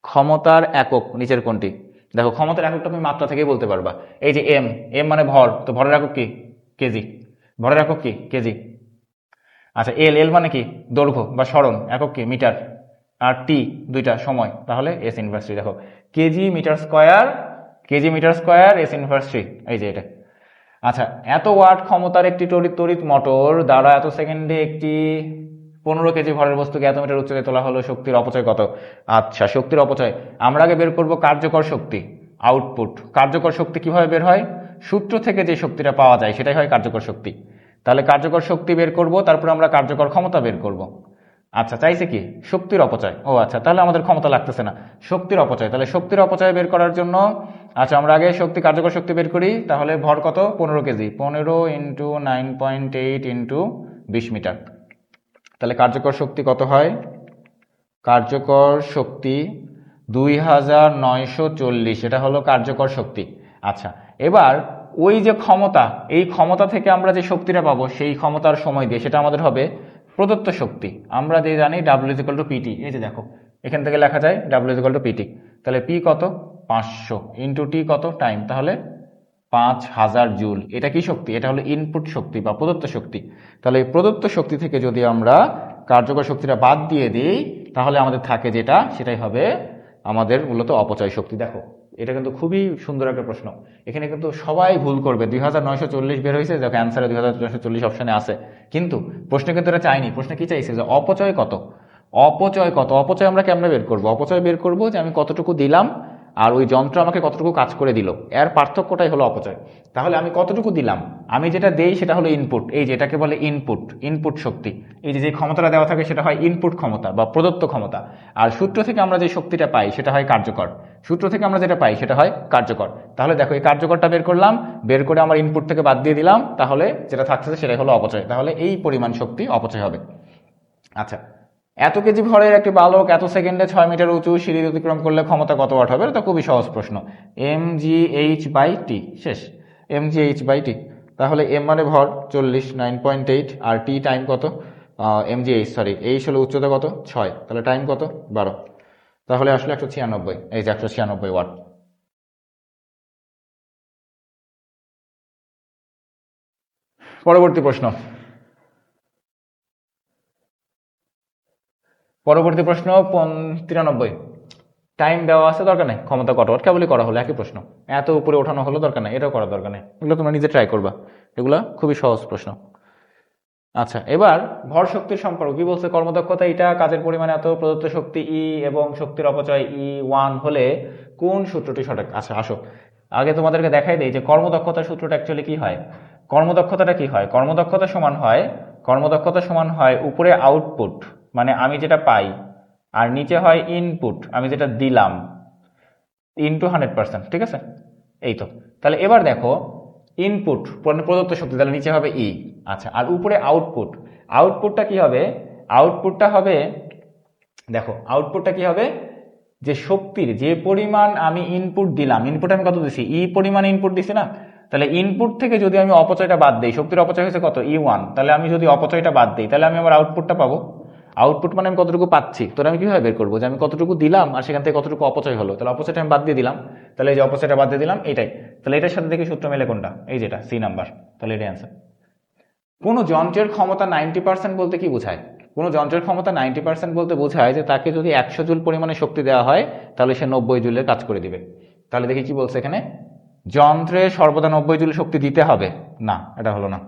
ক্ষমতার একক নিচের কোনটি? দেখো ক্ষমতার এককটা তুমি মাত্রা থেকেই বলতে পারবা। এই যে এম, এম মানে ভর, তো ভরের একক কি? কেজি। ভরের একক কি? কেজি। আচ্ছা, এল, এল মানে কি? দৈর্ঘ্য বা সরণ, একক কি? মিটার। আর টি দুইটা সময়, তাহলে এস ইনভার্স থ্রি। দেখো kg metre square, kg metre square S inverse three, এই যে এটা। আচ্ছা, এত ওয়াট ক্ষমতার একটি তড়িৎ তড়িৎ মোটর দ্বারা এত সেকেন্ডে একটি 15 কেজি ভরের বস্তুকে এত মিটার উচ্চতায় তোলা হলো, শক্তির অপচয় কত? আচ্ছা, শক্তির অপচয় আমরা আগে বের করব কার্যকর শক্তি, আউটপুট। কার্যকর শক্তি কিভাবে বের হয়? সূত্র থেকে যে শক্তিটা পাওয়া যায় সেটাই হয় কার্যকর শক্তি। তাহলে কার্যকর শক্তি বের করব, তারপর আমরা কার্যকর ক্ষমতা বের করব। আচ্ছা, চাইছে কি? শক্তির অপচয়। ও আচ্ছা, তাহলে আমাদের ক্ষমতা লাগতেছে না, শক্তির অপচয়। তাহলে শক্তির অপচয় বের করার জন্য আচ্ছা আমরা আগে শক্তি, কার্যকর শক্তি বের করি। তাহলে ভর কত? 15 কেজি, 15 ইন্টু 9.8 ইন্টু 20 মিটার। তাহলে কার্যকর শক্তি কত হয়? কার্যকর শক্তি 2940, এটা হলো কার্যকর শক্তি। আচ্ছা, এবার ওই যে ক্ষমতা, এই ক্ষমতা থেকে আমরা যে শক্তিটা পাবো সেই ক্ষমতার সময় দিয়ে সেটা আমাদের হবে প্রদত্ত শক্তি। আমরা যে জানি W is equal to PT, এই যে দেখো এখান থেকে লেখা যায় W is equal to PT. তাহলে পি কত? 500 ইন্টু টি কত? টাইম, তাহলে 5000 জুল। এটা কি শক্তি? এটা হলো ইনপুট শক্তি বা প্রদত্ত শক্তি। তাহলে এই প্রদত্ত শক্তি থেকে যদি আমরা কার্যকর শক্তিটা বাদ দিয়ে দিই তাহলে আমাদের থাকে যেটা, সেটাই হবে আমাদের মূলত অপচয় শক্তি। দেখো এটা কিন্তু খুবই সুন্দর একটা প্রশ্ন, এখানে কিন্তু সবাই ভুল করবে। 2940 বের হয়েছে, দেখো অ্যান্সারে 2940 অপশনে আছে, কিন্তু প্রশ্নে কিন্তু এটা চাইনি। প্রশ্নে কি চাইছে? যে অপচয় কত। অপচয় কত? অপচয় আমরা কেমনে বের করব? অপচয় বের করব যে আমি কতটুকু দিলাম আর ওই যন্ত্র আমাকে কতটুকু কাজ করে দিল, এর পার্থক্যটাই হলো অপচয়। তাহলে আমি কতটুকু দিলাম, আমি যেটা দেই সেটা হলো ইনপুট, এই যে এটাকে বলে ইনপুট, ইনপুট শক্তি। এই যে ক্ষমতাটা দেওয়া থাকে সেটা হয় ইনপুট ক্ষমতা বা প্রদত্ত ক্ষমতা। আর সূত্র থেকে আমরা যে শক্তিটা পাই সেটা হয় কার্যকর, সূত্র থেকে আমরা যেটা পাই সেটা হয় কার্যকর। তাহলে দেখো এই কার্যকরটা বের করলাম, বের করে আমার ইনপুট থেকে বাদ দিয়ে দিলাম, তাহলে যেটা থাকছে সেটাই হলো অপচয়। তাহলে এই পরিমাণ শক্তি অপচয় হবে। আচ্ছা, এত কেজি ভরের একটি বালক এত সেকেন্ডে 6 মিটার উঁচু সিঁড়ি অতিক্রম করলে ক্ষমতা কত ওয়াট হবে? এটা খুবই সহজ প্রশ্ন, m g h by t, শেষ। এম জি এইচ বাই টি। তাহলে এম মানে ভর 40, 9.8, আর টি টাইম কত? M g h, sorry h হলো উচ্চতা কত? 6, তাহলে টাইম কত? 12। তাহলে আসলে 196, এই যে 196 ওয়াট। পরবর্তী প্রশ্ন, পরবর্তী প্রশ্ন 93। টাইম দেওয়া আছে, দরকার নেই। ক্ষমতা কত ওয়াট কেবলই করা হলো, একই প্রশ্ন। এত উপরে ওঠানো হলো, দরকার নেই, এটাও করার দরকার নেই, এগুলো তোমরা নিজে ট্রাই করবা, এগুলা খুবই সহজ প্রশ্ন। আচ্ছা, এবার ভর শক্তির সম্পর্ক কি বলছে? কর্মদক্ষতা এটা, কাজের পরিমাণ এত, প্রদত্ত শক্তি ই এবং শক্তির অপচয় E1 হলে কোন সূত্রটি সঠিক? আচ্ছা আসো আগে তোমাদেরকে দেখাই দেই যে কর্মদক্ষতার সূত্রটা অ্যাকচুয়ালি কি হয়। কর্মদক্ষতাটা কি হয়? কর্মদক্ষতা সমান হয়, কর্মদক্ষতা সমান হয় উপরে আউটপুট মানে আমি যেটা পাই, আর নিচে হয় ইনপুট আমি যেটা দিলাম, ইনটু 100%, ঠিক আছে? এই তো। তাহলে এবার দেখো ইনপুট প্রদত্ত শক্তি, তাহলে নিচে হবে ই। আচ্ছা, আর উপরে আউটপুট, আউটপুটটা কি হবে? আউটপুটটা হবে, দেখো আউটপুটটা কি হবে? যে শক্তির যে পরিমাণ আমি ইনপুট দিলাম, ইনপুট আমি কত দিছি? ই পরিমাণ ইনপুট দিছি না, তাহলে ইনপুট থেকে যদি আমি অপচয়টা বাদ দিই, শক্তির অপচয় হয়েছে কত E1, তাহলে আমি যদি অপচয়টা বাদ দিই তাহলে আমি আমার আউটপুটটা পাবো। আউটপুট মানে আমি কতটুকু পাচ্ছি, তোরা আমি কিভাবে বের করবো যে আমি কতটুকু দিলাম আর সেখান থেকে কতটুকু অপচয় হলো। তাহলে অপচয়টা আমি বাদ দিয়ে দিলাম, তাহলে এই যে অপচয়টা বাদ দিয়ে দিলাম এটাই। তাহলে এটার সাথে দেখি সূত্র মেলে কোনটা, এই যেটা সি নাম্বার। তাহলে এটাই অ্যান্সার। কোনো যন্ত্রের ক্ষমতা 90% বলতে কি বোঝায়? কোনো যন্ত্রের ক্ষমতা 90% বলতে বোঝায় যে তাকে যদি 100 জুল পরিমাণে শক্তি দেওয়া হয় তাহলে সে 90 জুলের কাজ করে দিবে। তাহলে দেখি কি বলছে এখানে, যন্ত্রে সর্বদা 90 জুল শক্তি দিতে হবে না, এটা হলো না।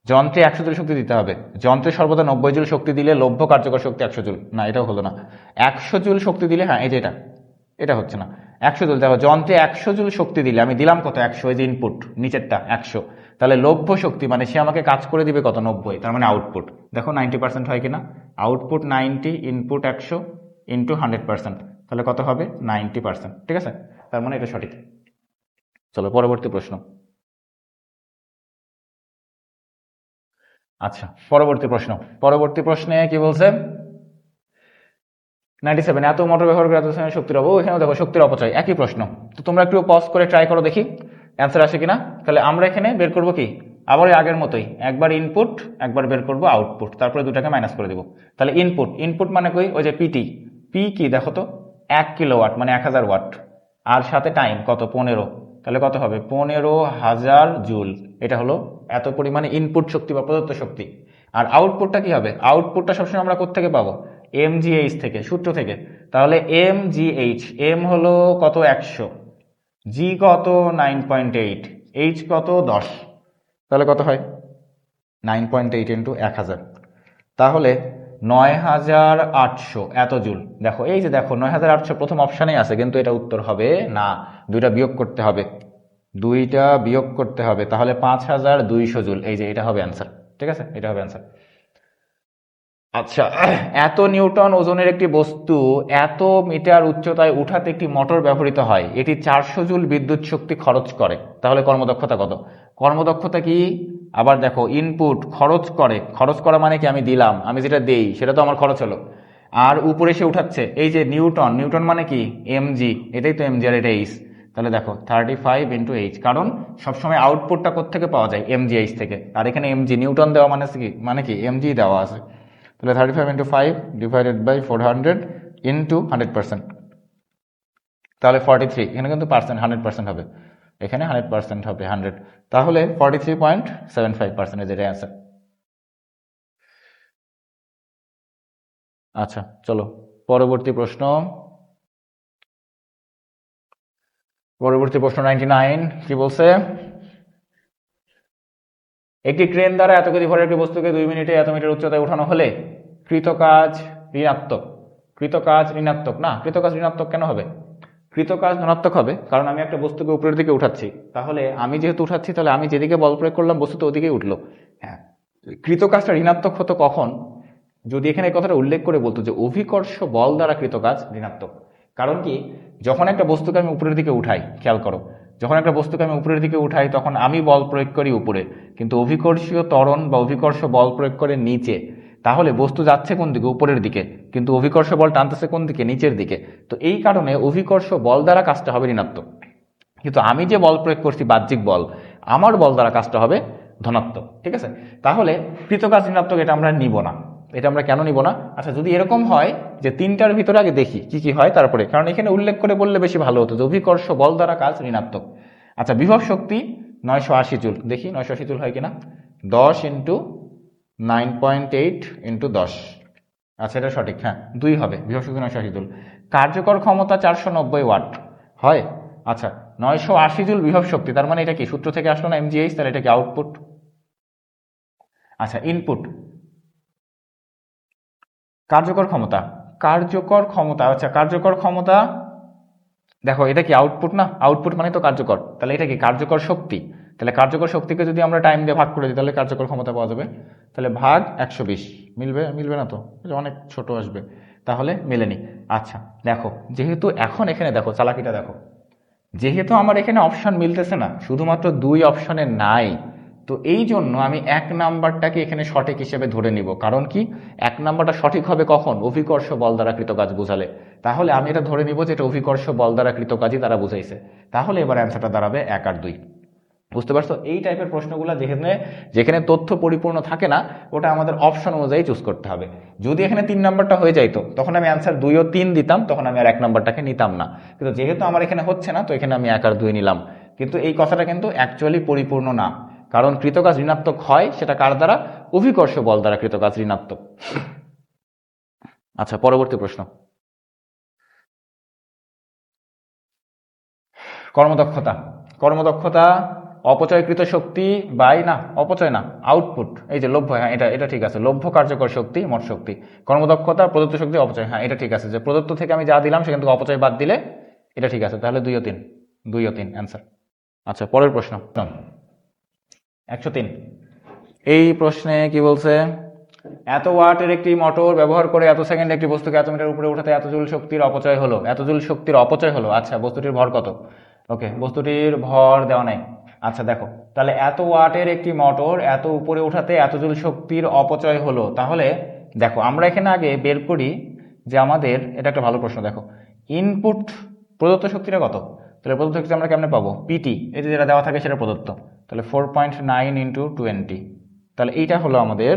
যন্ত্রে 100 জুল শক্তি দিতে হবে, যন্ত্রে সর্বদা 90 জুল শক্তি দিলে লভ্য কার্যকর শক্তি 100 জুল, না এটাও হলো না। 100 জুল শক্তি দিলে, হ্যাঁ এই যে এটা হচ্ছে না। 100 জুল, দেখো যন্ত্রে 100 জুল শক্তি দিলে আমি দিলাম কত 100, এই যে ইনপুট নিচেরটা 100, তাহলে লভ্য শক্তি মানে সে আমাকে কাজ করে দিবে কত 90, তার মানে আউটপুট দেখো 90% হয় কিনা। আউটপুট 90, ইনপুট 100 ইন্টু 100%, তাহলে কত হবে 90%। ঠিক আছে, তার মানে এটা সঠিক। চলো পরবর্তী প্রশ্ন। আচ্ছা পরবর্তী প্রশ্নে কি বলছে, 97 এত মোটর ব্যবহার করে এত সময় শক্তির অভাব, এখানেও দেখো শক্তির অপচয়, একই প্রশ্ন। তো তোমরা একটু পজ করে ট্রাই করো দেখি অ্যান্সার আসে কিনা। তাহলে আমরা এখানে বের করবো কি, আবার আগের মতোই, একবার ইনপুট একবার বের করবো আউটপুট, তারপরে দুটাকে মাইনাস করে দেবো। তাহলে ইনপুট মানে কই, ওই যে পি কি দেখো তো, 1 কিলোওয়াট মানে 1000 ওয়াট, আর সাথে টাইম কত 15, তাহলে কত হবে 15,000 জুল। এটা হলো এত পরিমাণে ইনপুট শক্তি বা প্রদত্ত শক্তি। আর আউটপুটটা কি হবে, আউটপুটটা সবসময় আমরা কোত্থেকে পাবো, mgh থেকে, সূত্র থেকে। তাহলে mgh, m হলো কত 100, g কত 9.8, h কত 10, তাহলে কত হয় 9.8 ইন্টু 1000, তাহলে 9800 এত জুল। দেখো এই যে দেখো 9800 প্রথম অপশানেই আছে, কিন্তু এটা উত্তর হবে না, দুইটা বিয়োগ করতে হবে, তাহলে 5200 জুল, এই যে এটা হবে অ্যান্সার। ঠিক আছে, এটা হবে অ্যান্সার। আচ্ছা, এত নিউটন ওজনের একটি বস্তু এত মিটার উচ্চতায় উঠাতে একটি মোটর ব্যবহৃত হয়, এটি 400 জুল বিদ্যুৎ শক্তি খরচ করে, তাহলে কর্মদক্ষতা কত? কর্মদক্ষতা কি, আবার দেখো ইনপুট খরচ করা মানে কি, আমি দিলাম, আমি যেটা দেই সেটা তো আমার খরচ হলো, আর উপরে সে উঠাচ্ছে, এই যে নিউটন মানে কি এমজি, এটাই তো এমজি আর এটা এইচ। তাহলে দেখো 35 ইন্টু এইচ, কারণ সবসময় আউটপুটটা কোত্থেকে পাওয়া যায়, এমজিএইচ থেকে, আর এখানে এমজি নিউটন দেওয়া মানে কি এমজি দেওয়া আছে। তাহলে 35 ইন্টু 5 ডিভাইডেড বাই 400 ইন্টু 100%, তাহলে 43, এখানে কিন্তু পার্সেন্ট 100% হবে, এখানে 100% হবে 100, তাহলে 43.75% যেটা অ্যান্সার। আচ্ছা চলো পরবর্তী প্রশ্ন 99 কি বলছে, একটি ক্রেন দ্বারা এত কেজি ভরের একটি বস্তুকে 2 মিনিটে এত মিটার উচ্চতায় উঠানো হলে কৃতকাজ ঋণাত্মক কেন হবে, কৃতকাজ ধনাত্মক হবে, কারণ আমি একটা বস্তুকে উপরের দিকে উঠাচ্ছি, তাহলে আমি যেহেতু উঠাচ্ছি তাহলে আমি যেদিকে বল প্রয়োগ করলাম বস্তু তো ওদিকেই উঠলো। হ্যাঁ, কৃতকাজটা ঋণাত্মক হতো কখন, যদি এখানে কথাটা উল্লেখ করে বলতো যে অভিকর্ষ বল দ্বারা কৃতকাজ ঋণাত্মক। কারণ কি, যখন একটা বস্তুকে আমি উপরের দিকে উঠাই, খেয়াল করো, যখন একটা বস্তুকে আমি উপরের দিকে উঠাই তখন আমি বল প্রয়োগ করি উপরে, কিন্তু অভিকর্ষীয় ত্বরণ বা অভিকর্ষ বল প্রয়োগ করে নিচে, তাহলে বস্তু যাচ্ছে কোন দিকে, উপরের দিকে, কিন্তু অভিকর্ষ বল টানতেছে কোন দিকে, নিচের দিকে। তো এই কারণে অভিকর্ষ বল দ্বারা কাজটা হবে ঋণাত্মক, কিন্তু আমি যে বল প্রয়োগ করছি বাহ্যিক বল, আমার বল দ্বারা কাজটা হবে ধনাত্মক। ঠিক আছে, তাহলে কৃতকাজ ঋণাত্মক এটা আমরা নিব না। এটা আমরা কেন নিব না, আচ্ছা যদি এরকম হয় যে তিনটার ভিতরে আগে দেখি কি কি হয় তারপরে, কারণ এখানে উল্লেখ করে বললে বেশি ভালো হতো যে অভিকর্ষ বল দ্বারা কাজ ঋণাত্মক। আচ্ছা বিভব শক্তি 980 জুল, দেখি 980 জুল হয় কিনা, 10 ইন্টু 9.8 ইন্টু 10, আচ্ছা এটা সঠিক, হ্যাঁ 2 হবে, বিভব শক্তি 980 জুল। কার্যকর ক্ষমতা 490 ওয়াট হয়, আচ্ছা 980 জুল বিভব শক্তি, তার মানে এটা কি সূত্র থেকে আসলো না এমজিএইচ, তাহলে এটা কি আউটপুট। আচ্ছা ইনপুট, কার্যকর ক্ষমতা, আচ্ছা কার্যকর ক্ষমতা, দেখো এটা কি আউটপুট না, আউটপুট মানে তো কার্যকর, তাহলে এটা কি কার্যকর শক্তি, তাহলে কার্যকর শক্তিকে যদি আমরা টাইম দিয়ে ভাগ করে দিই তাহলে কার্যকর ক্ষমতা পাওয়া যাবে, তাহলে ভাগ 120, মিলবে না তো, অনেক ছোট আসবে, তাহলে মেলেনি। আচ্ছা দেখো যেহেতু এখন এখানে দেখো চালাকিটা দেখো, যেহেতু আমার এখানে অপশন মিলতেছে না, শুধুমাত্র 2 অপশনে নাই, তো এই জন্য আমি 1 নাম্বারটাকে এখানে সঠিক হিসেবে ধরে নিব। কারণ কি, 1 নাম্বারটা সঠিক হবে কখন, অভিকর্ষ বল দ্বারা কৃতকাজ বোঝালে, তাহলে আমি এটা ধরে নিব যে এটা অভিকর্ষ বল দ্বারা কৃতকাজই তারা বুঝাইছে, তাহলে এবার অ্যান্সারটা দাঁড়াবে 1 আর 2। বুঝতে পারছো? এই টাইপের প্রশ্নগুলো যেখানে যেখানে তথ্য পরিপূর্ণ থাকে না, ওটা আমাদের অপশন অনুযায়ী চুজ করতে হবে। যদি এখানে 3 নাম্বারটা হয়ে যাইতো, তখন আমি অ্যান্সার 2 ও 3 দিতাম, তখন আমি আর 1 নাম্বারটাকে নিতাম না। কিন্তু যেহেতু আমার এখানে হচ্ছে না, তো এখানে আমি 1 আর 2 নিলাম। কিন্তু এই কথাটা কিন্তু অ্যাকচুয়ালি পরিপূর্ণ না, কারণ কৃতকাজ ঋণাত্মক হয় সেটা কার দ্বারা? অভিকর্ষ বল দ্বারা কৃতকাজ ঋণাত্মক। আচ্ছা, পরবর্তী প্রশ্ন। কর্মদক্ষতা। কর্মদক্ষতা অপচয়কৃত শক্তি বাই, না অপচয় না, আউটপুট। এই যে লভ্য, হ্যাঁ এটা এটা ঠিক আছে, লভ্য কার্যকর শক্তি মোট শক্তি। কর্মদক্ষতা প্রদত্ত শক্তি অপচয়, হ্যাঁ এটা ঠিক আছে, যে প্রদত্ত থেকে আমি যা দিলাম সেখান থেকে অপচয় বাদ দিলে এটা ঠিক আছে। তাহলে 2 ও 3, 2 ও 3 অ্যান্সার। আচ্ছা, পরের প্রশ্ন 103। এই প্রশ্নে কি বলছে? এত ওয়াটের একটি মোটর ব্যবহার করে এত সেকেন্ডে একটি বস্তুকে এত মিটার উপরে উঠাতে এত জুল শক্তির অপচয় হলো, এত জুল শক্তির অপচয় হলো। আচ্ছা, বস্তুটির ভর কত? ওকে, বস্তুটির ভর দেওয়া নাই। আচ্ছা দেখো, তাহলে এত ওয়াটের একটি মোটর এত উপরে উঠাতে এত জুল শক্তির অপচয় হলো। তাহলে দেখো, আমরা এখানে আগে বের করি যে আমাদের, এটা একটা ভালো প্রশ্ন। দেখো, ইনপুট প্রদত্ত শক্তিটা কত? তাহলে প্রদত্ত শক্তি আমরা কেমনে পাবো? পিটি, এই যে যেটা দেওয়া থাকে সেটা প্রদত্ত। তাহলে 4.9 ইন্টু 20, তাহলে এইটা হলো আমাদের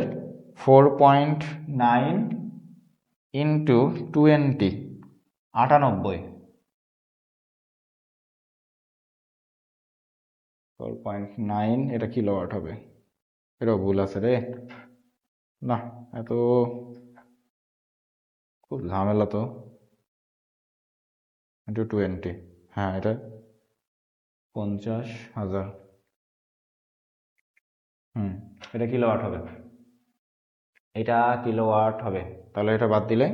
4.9 ইন্টু 20, 98। 4.9 এটা কিলোওয়াট হবে। এটাও ভুল আছে রে, না এত খুব ঝামেলা তো। ইন্টু 20, হ্যাঁ এটা 50,000। এটা কিলোওয়াট হবে, এটা কিলোওয়াট হবে। তাহলে এটা বাদ দিলে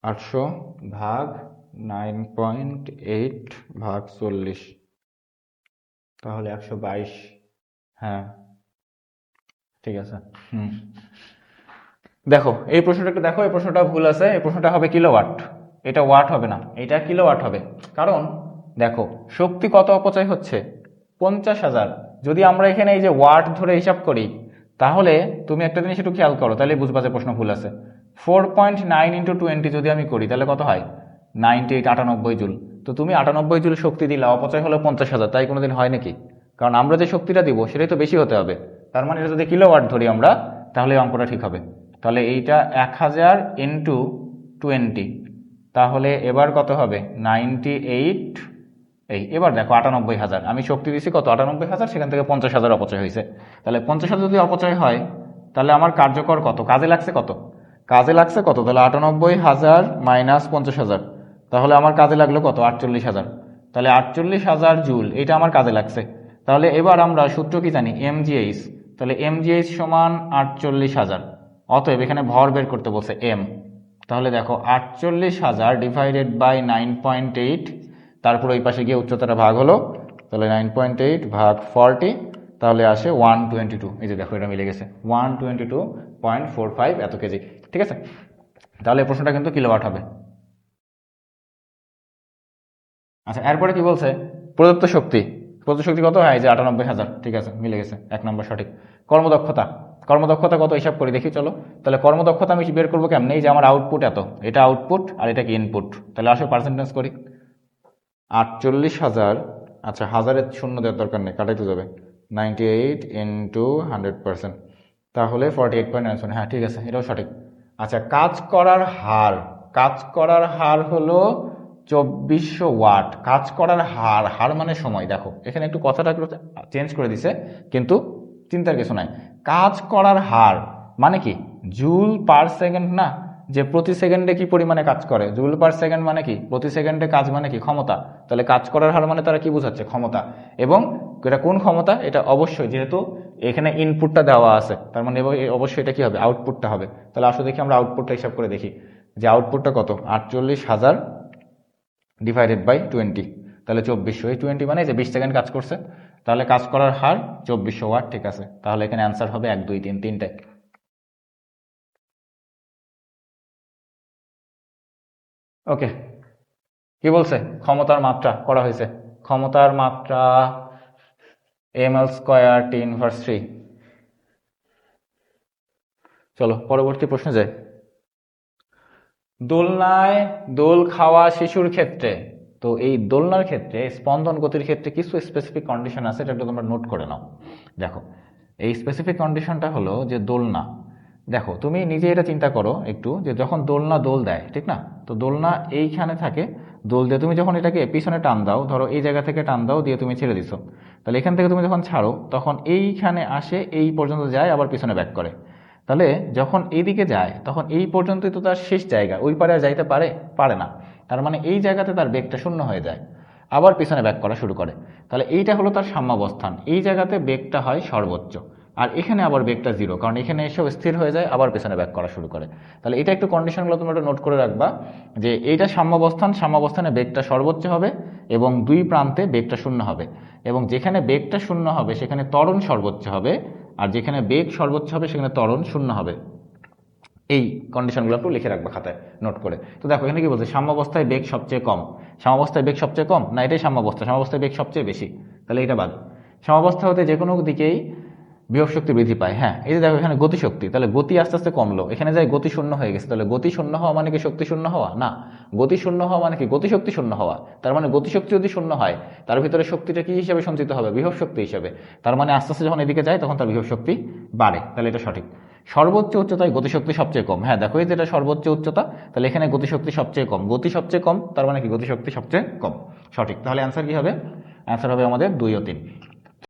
800 ভাগ 9.8 ভাগ 40, তাহলে 122। হ্যাঁ ঠিক আছে। দেখো এই প্রশ্নটা একটু দেখো, এই প্রশ্নটা ভুল আছে, এই প্রশ্নটা হবে কিলোওয়াট, এটা ওয়াট হবে না, এটা কিলোওয়াট হবে। কারণ দেখো, শক্তি কত অপচয় হচ্ছে? 50,000। যদি আমরা এখানে এই যে ওয়াট ধরে হিসাব করি, তাহলে তুমি একটা জিনিস একটু খেয়াল করো, তাহলে বুঝবা যে প্রশ্ন ভুল আছে। 4.9 ইন্টু 20 যদি আমি করি, তাহলে কত হয়? 98, 98 জুল। তো তুমি 98 জুল শক্তি দিলা, অপচয় হলো 50,000, তাই কোনোদিন হয় নাকি? কারণ আমরা যে শক্তিটা দিব সেটাই তো বেশি হতে হবে। তার মানে এটা যদি কিলোওয়াট ধরি আমরা, তাহলে অঙ্কটা ঠিক হবে। তাহলে এইটা 1000 ইন্টু 20, তাহলে এবার কত হবে? 98। এবার দেখো 98,000, আমি শক্তি দিছি কত? 98,000, সেখান থেকে 50,000 অপচয় হয়েছে। তাহলে 50,000 যদি অপচয় হয়, তাহলে আমার কার্যকর কত? কাজে লাগছে কত? কাজে লাগছে কত? তাহলে 98,000 মাইনাস 50,000, তাহলে আমার কাজে লাগলো কত? 48,000। তাহলে 48,000 জুল এটা আমার কাজে লাগছে। তাহলে এবার আমরা সূত্র কি জানি? এমজিএইচ। তাহলে এমজিএইচ সমান 48,000। অতএব এখানে ভর বের করতে বলছে এম। তাহলে দেখো 48,000 ডিভাইডেড বাই 9.8, তারপর ওই পাশে গিয়ে উচ্চতাটা ভাগ হলো, তাহলে 9.8 ভাগ 40, তাহলে আসে 122। এই যে দেখো, এটা মিলে গেছে, 122.45 এত কেজি। ঠিক আছে, তাহলে এই প্রশ্নটা কিন্তু কিলোওয়াট হবে। আচ্ছা, এরপরে কি বলছে? প্রদত্ত শক্তি। প্রদত্ত শক্তি কত হয়? যে 98,000। ঠিক আছে, মিলে গেছে, 1 নম্বর সঠিক। কর্মদক্ষতা। কর্মদক্ষতা কত হিসাব করি দেখি চলো। তাহলে কর্মদক্ষতা আমি বের করবো কেমন? এই যে আমার আউটপুট এত, এটা আউটপুট আর এটা কি ইনপুট, তাহলে আসলে পার্সেন্টেজ করি। 48,000, আচ্ছা হাজারের শূন্য দেওয়ার দরকার নেই, কাটাইতে যাবে। 98 ইন্টু 100%, তাহলে 48.9। হ্যাঁ ঠিক আছে, এটাও সঠিক। আচ্ছা, কাজ করার হার। কাজ করার হার হলো 2400 ওয়াট। কাজ করার হার, হার মানে সময়। দেখো এখানে একটু কথাটা একটু চেঞ্জ করে দিছে, কিন্তু চিন্তার কিছু নাই। কাজ করার হার মানে কি? জুল পার সেকেন্ড না, যে প্রতি সেকেন্ডে কি পরিমাণে কাজ করে। জুল পার সেকেন্ড মানে কি? প্রতি সেকেন্ডে কাজ মানে কি? ক্ষমতা। তাহলে কাজ করার হার মানে তারা কি বোঝাচ্ছে? ক্ষমতা। এবং এটা কোন ক্ষমতা? এটা অবশ্যই, যেহেতু এখানে ইনপুটটা দেওয়া আছে, তার মানে অবশ্যই এটা কি হবে? আউটপুটটা হবে। তাহলে আসলে দেখি আমরা আউটপুটটা হিসাব করে দেখি, যে আউটপুটটা কত? 48,000 ডিভাইডেড বাই 20, তাহলে 2400। এই 20 মানে যে 20 সেকেন্ড কাজ করছে, তাহলে কাজ করার হার 2400 ওয়াট। ঠিক আছে, তাহলে এখানে অ্যান্সার হবে 1, 2, 3, তিনটে। ওকে, কি বলছে? ক্ষমতার মাত্রা করা হয়েছে। ক্ষমতার মাত্রা ml² T−3। চলো পরবর্তী প্রশ্নে যাই। দোলনায় দোল খাওয়া শিশুর ক্ষেত্রে তো এই দোলনার ক্ষেত্রে স্পন্দন গতির ক্ষেত্রে কিছু স্পেসিফিক কন্ডিশন আছে, এটা একটু তোমরা নোট করে নাও। দেখো এই স্পেসিফিক কন্ডিশনটা হলো যে দোলনা, দেখো তুমি নিজে এটা চিন্তা করো একটু, যে যখন দোলনা দোল দেয় ঠিক না, তো দোলনা এইখানে থাকে, দোল দিয়ে তুমি যখন এটাকে পিছনে টান দাও, ধরো এই জায়গা থেকে টান দাও, দিয়ে তুমি ছেড়ে দিছো, তাহলে এখান থেকে তুমি যখন ছাড়ো তখন এইখানে আসে, এই পর্যন্ত যায়, আবার পিছনে ব্যাক করে। তাহলে যখন এইদিকে যায় তখন এই পর্যন্তই তো তার শেষ জায়গা, ওই পারে আর যাইতে পারে পারে না। তার মানে এই জায়গাতে তার বেগটা শূন্য হয়ে যায়, আবার পিছনে ব্যাক করা শুরু করে। তাহলে এইটা হলো তার সাম্যাবস্থান, এই জায়গাতে বেগটা হয় সর্বোচ্চ, আর এখানে আবার বেগটা জিরো, কারণ এখানে এসেও স্থির হয়ে যায়, আবার পেছনে ব্যাক করা শুরু করে। তাহলে এটা একটু কন্ডিশনগুলো তোমরা একটু নোট করে রাখবা, যে এইটা সাম্যাবস্থান, সাম্যাবস্থানে বেগটা সর্বোচ্চ হবে এবং দুই প্রান্তে বেগটা শূন্য হবে, এবং যেখানে বেগটা শূন্য হবে সেখানে ত্বরণ সর্বোচ্চ হবে, আর যেখানে বেগ সর্বোচ্চ হবে সেখানে ত্বরণ শূন্য হবে। এই কন্ডিশনগুলো একটু লিখে রাখবা খাতায় নোট করে। তো দেখো এখানে কি বলছে, সাম্যাবস্থায় বেগ সবচেয়ে কম, সাম্যাবস্থায় বেগ সবচেয়ে কম না, এটাই সাম্যাবস্থা, সাম্যাবস্থায় বেগ সবচেয়ে বেশি, তাহলে এটা বাদ। সাম্যাবস্থা হতে যে কোনো দিকেই বিভব শক্তি বৃদ্ধি পায়। হ্যাঁ, এই যে দেখো এখানে গতিশক্তি, তাহলে গতি আস্তে আস্তে কমলো, এখানে যায় গতি শূন্য হয়ে গেছে, তাহলে গতি শূন্য হওয়া মানে কি শক্তি শূন্য হওয়া না, গতি শূন্য হওয়া মানে কি গতিশক্তি শূন্য হওয়া। তার মানে গতিশক্তি যদি শূন্য হয়, তার ভিতরে শক্তিটা কি হিসেবে সঞ্চিত হবে, বিভব শক্তি হিসেবে। তার মানে আস্তে আস্তে যখন এদিকে যায় তখন তার বিভব শক্তি বাড়ে, তাহলে এটা সঠিক। সর্বোচ্চ উচ্চতায় গতিশক্তি সবচেয়ে কম, হ্যাঁ দেখো এই যেটা সর্বোচ্চ উচ্চতা, তাহলে এখানে গতিশক্তি সবচেয়ে কম, গতি সবচেয়ে কম, তার মানে কি গতিশক্তি সবচেয়ে কম, সঠিক। তাহলে অ্যান্সার কি হবে, অ্যান্সার হবে আমাদের 2 ও 3।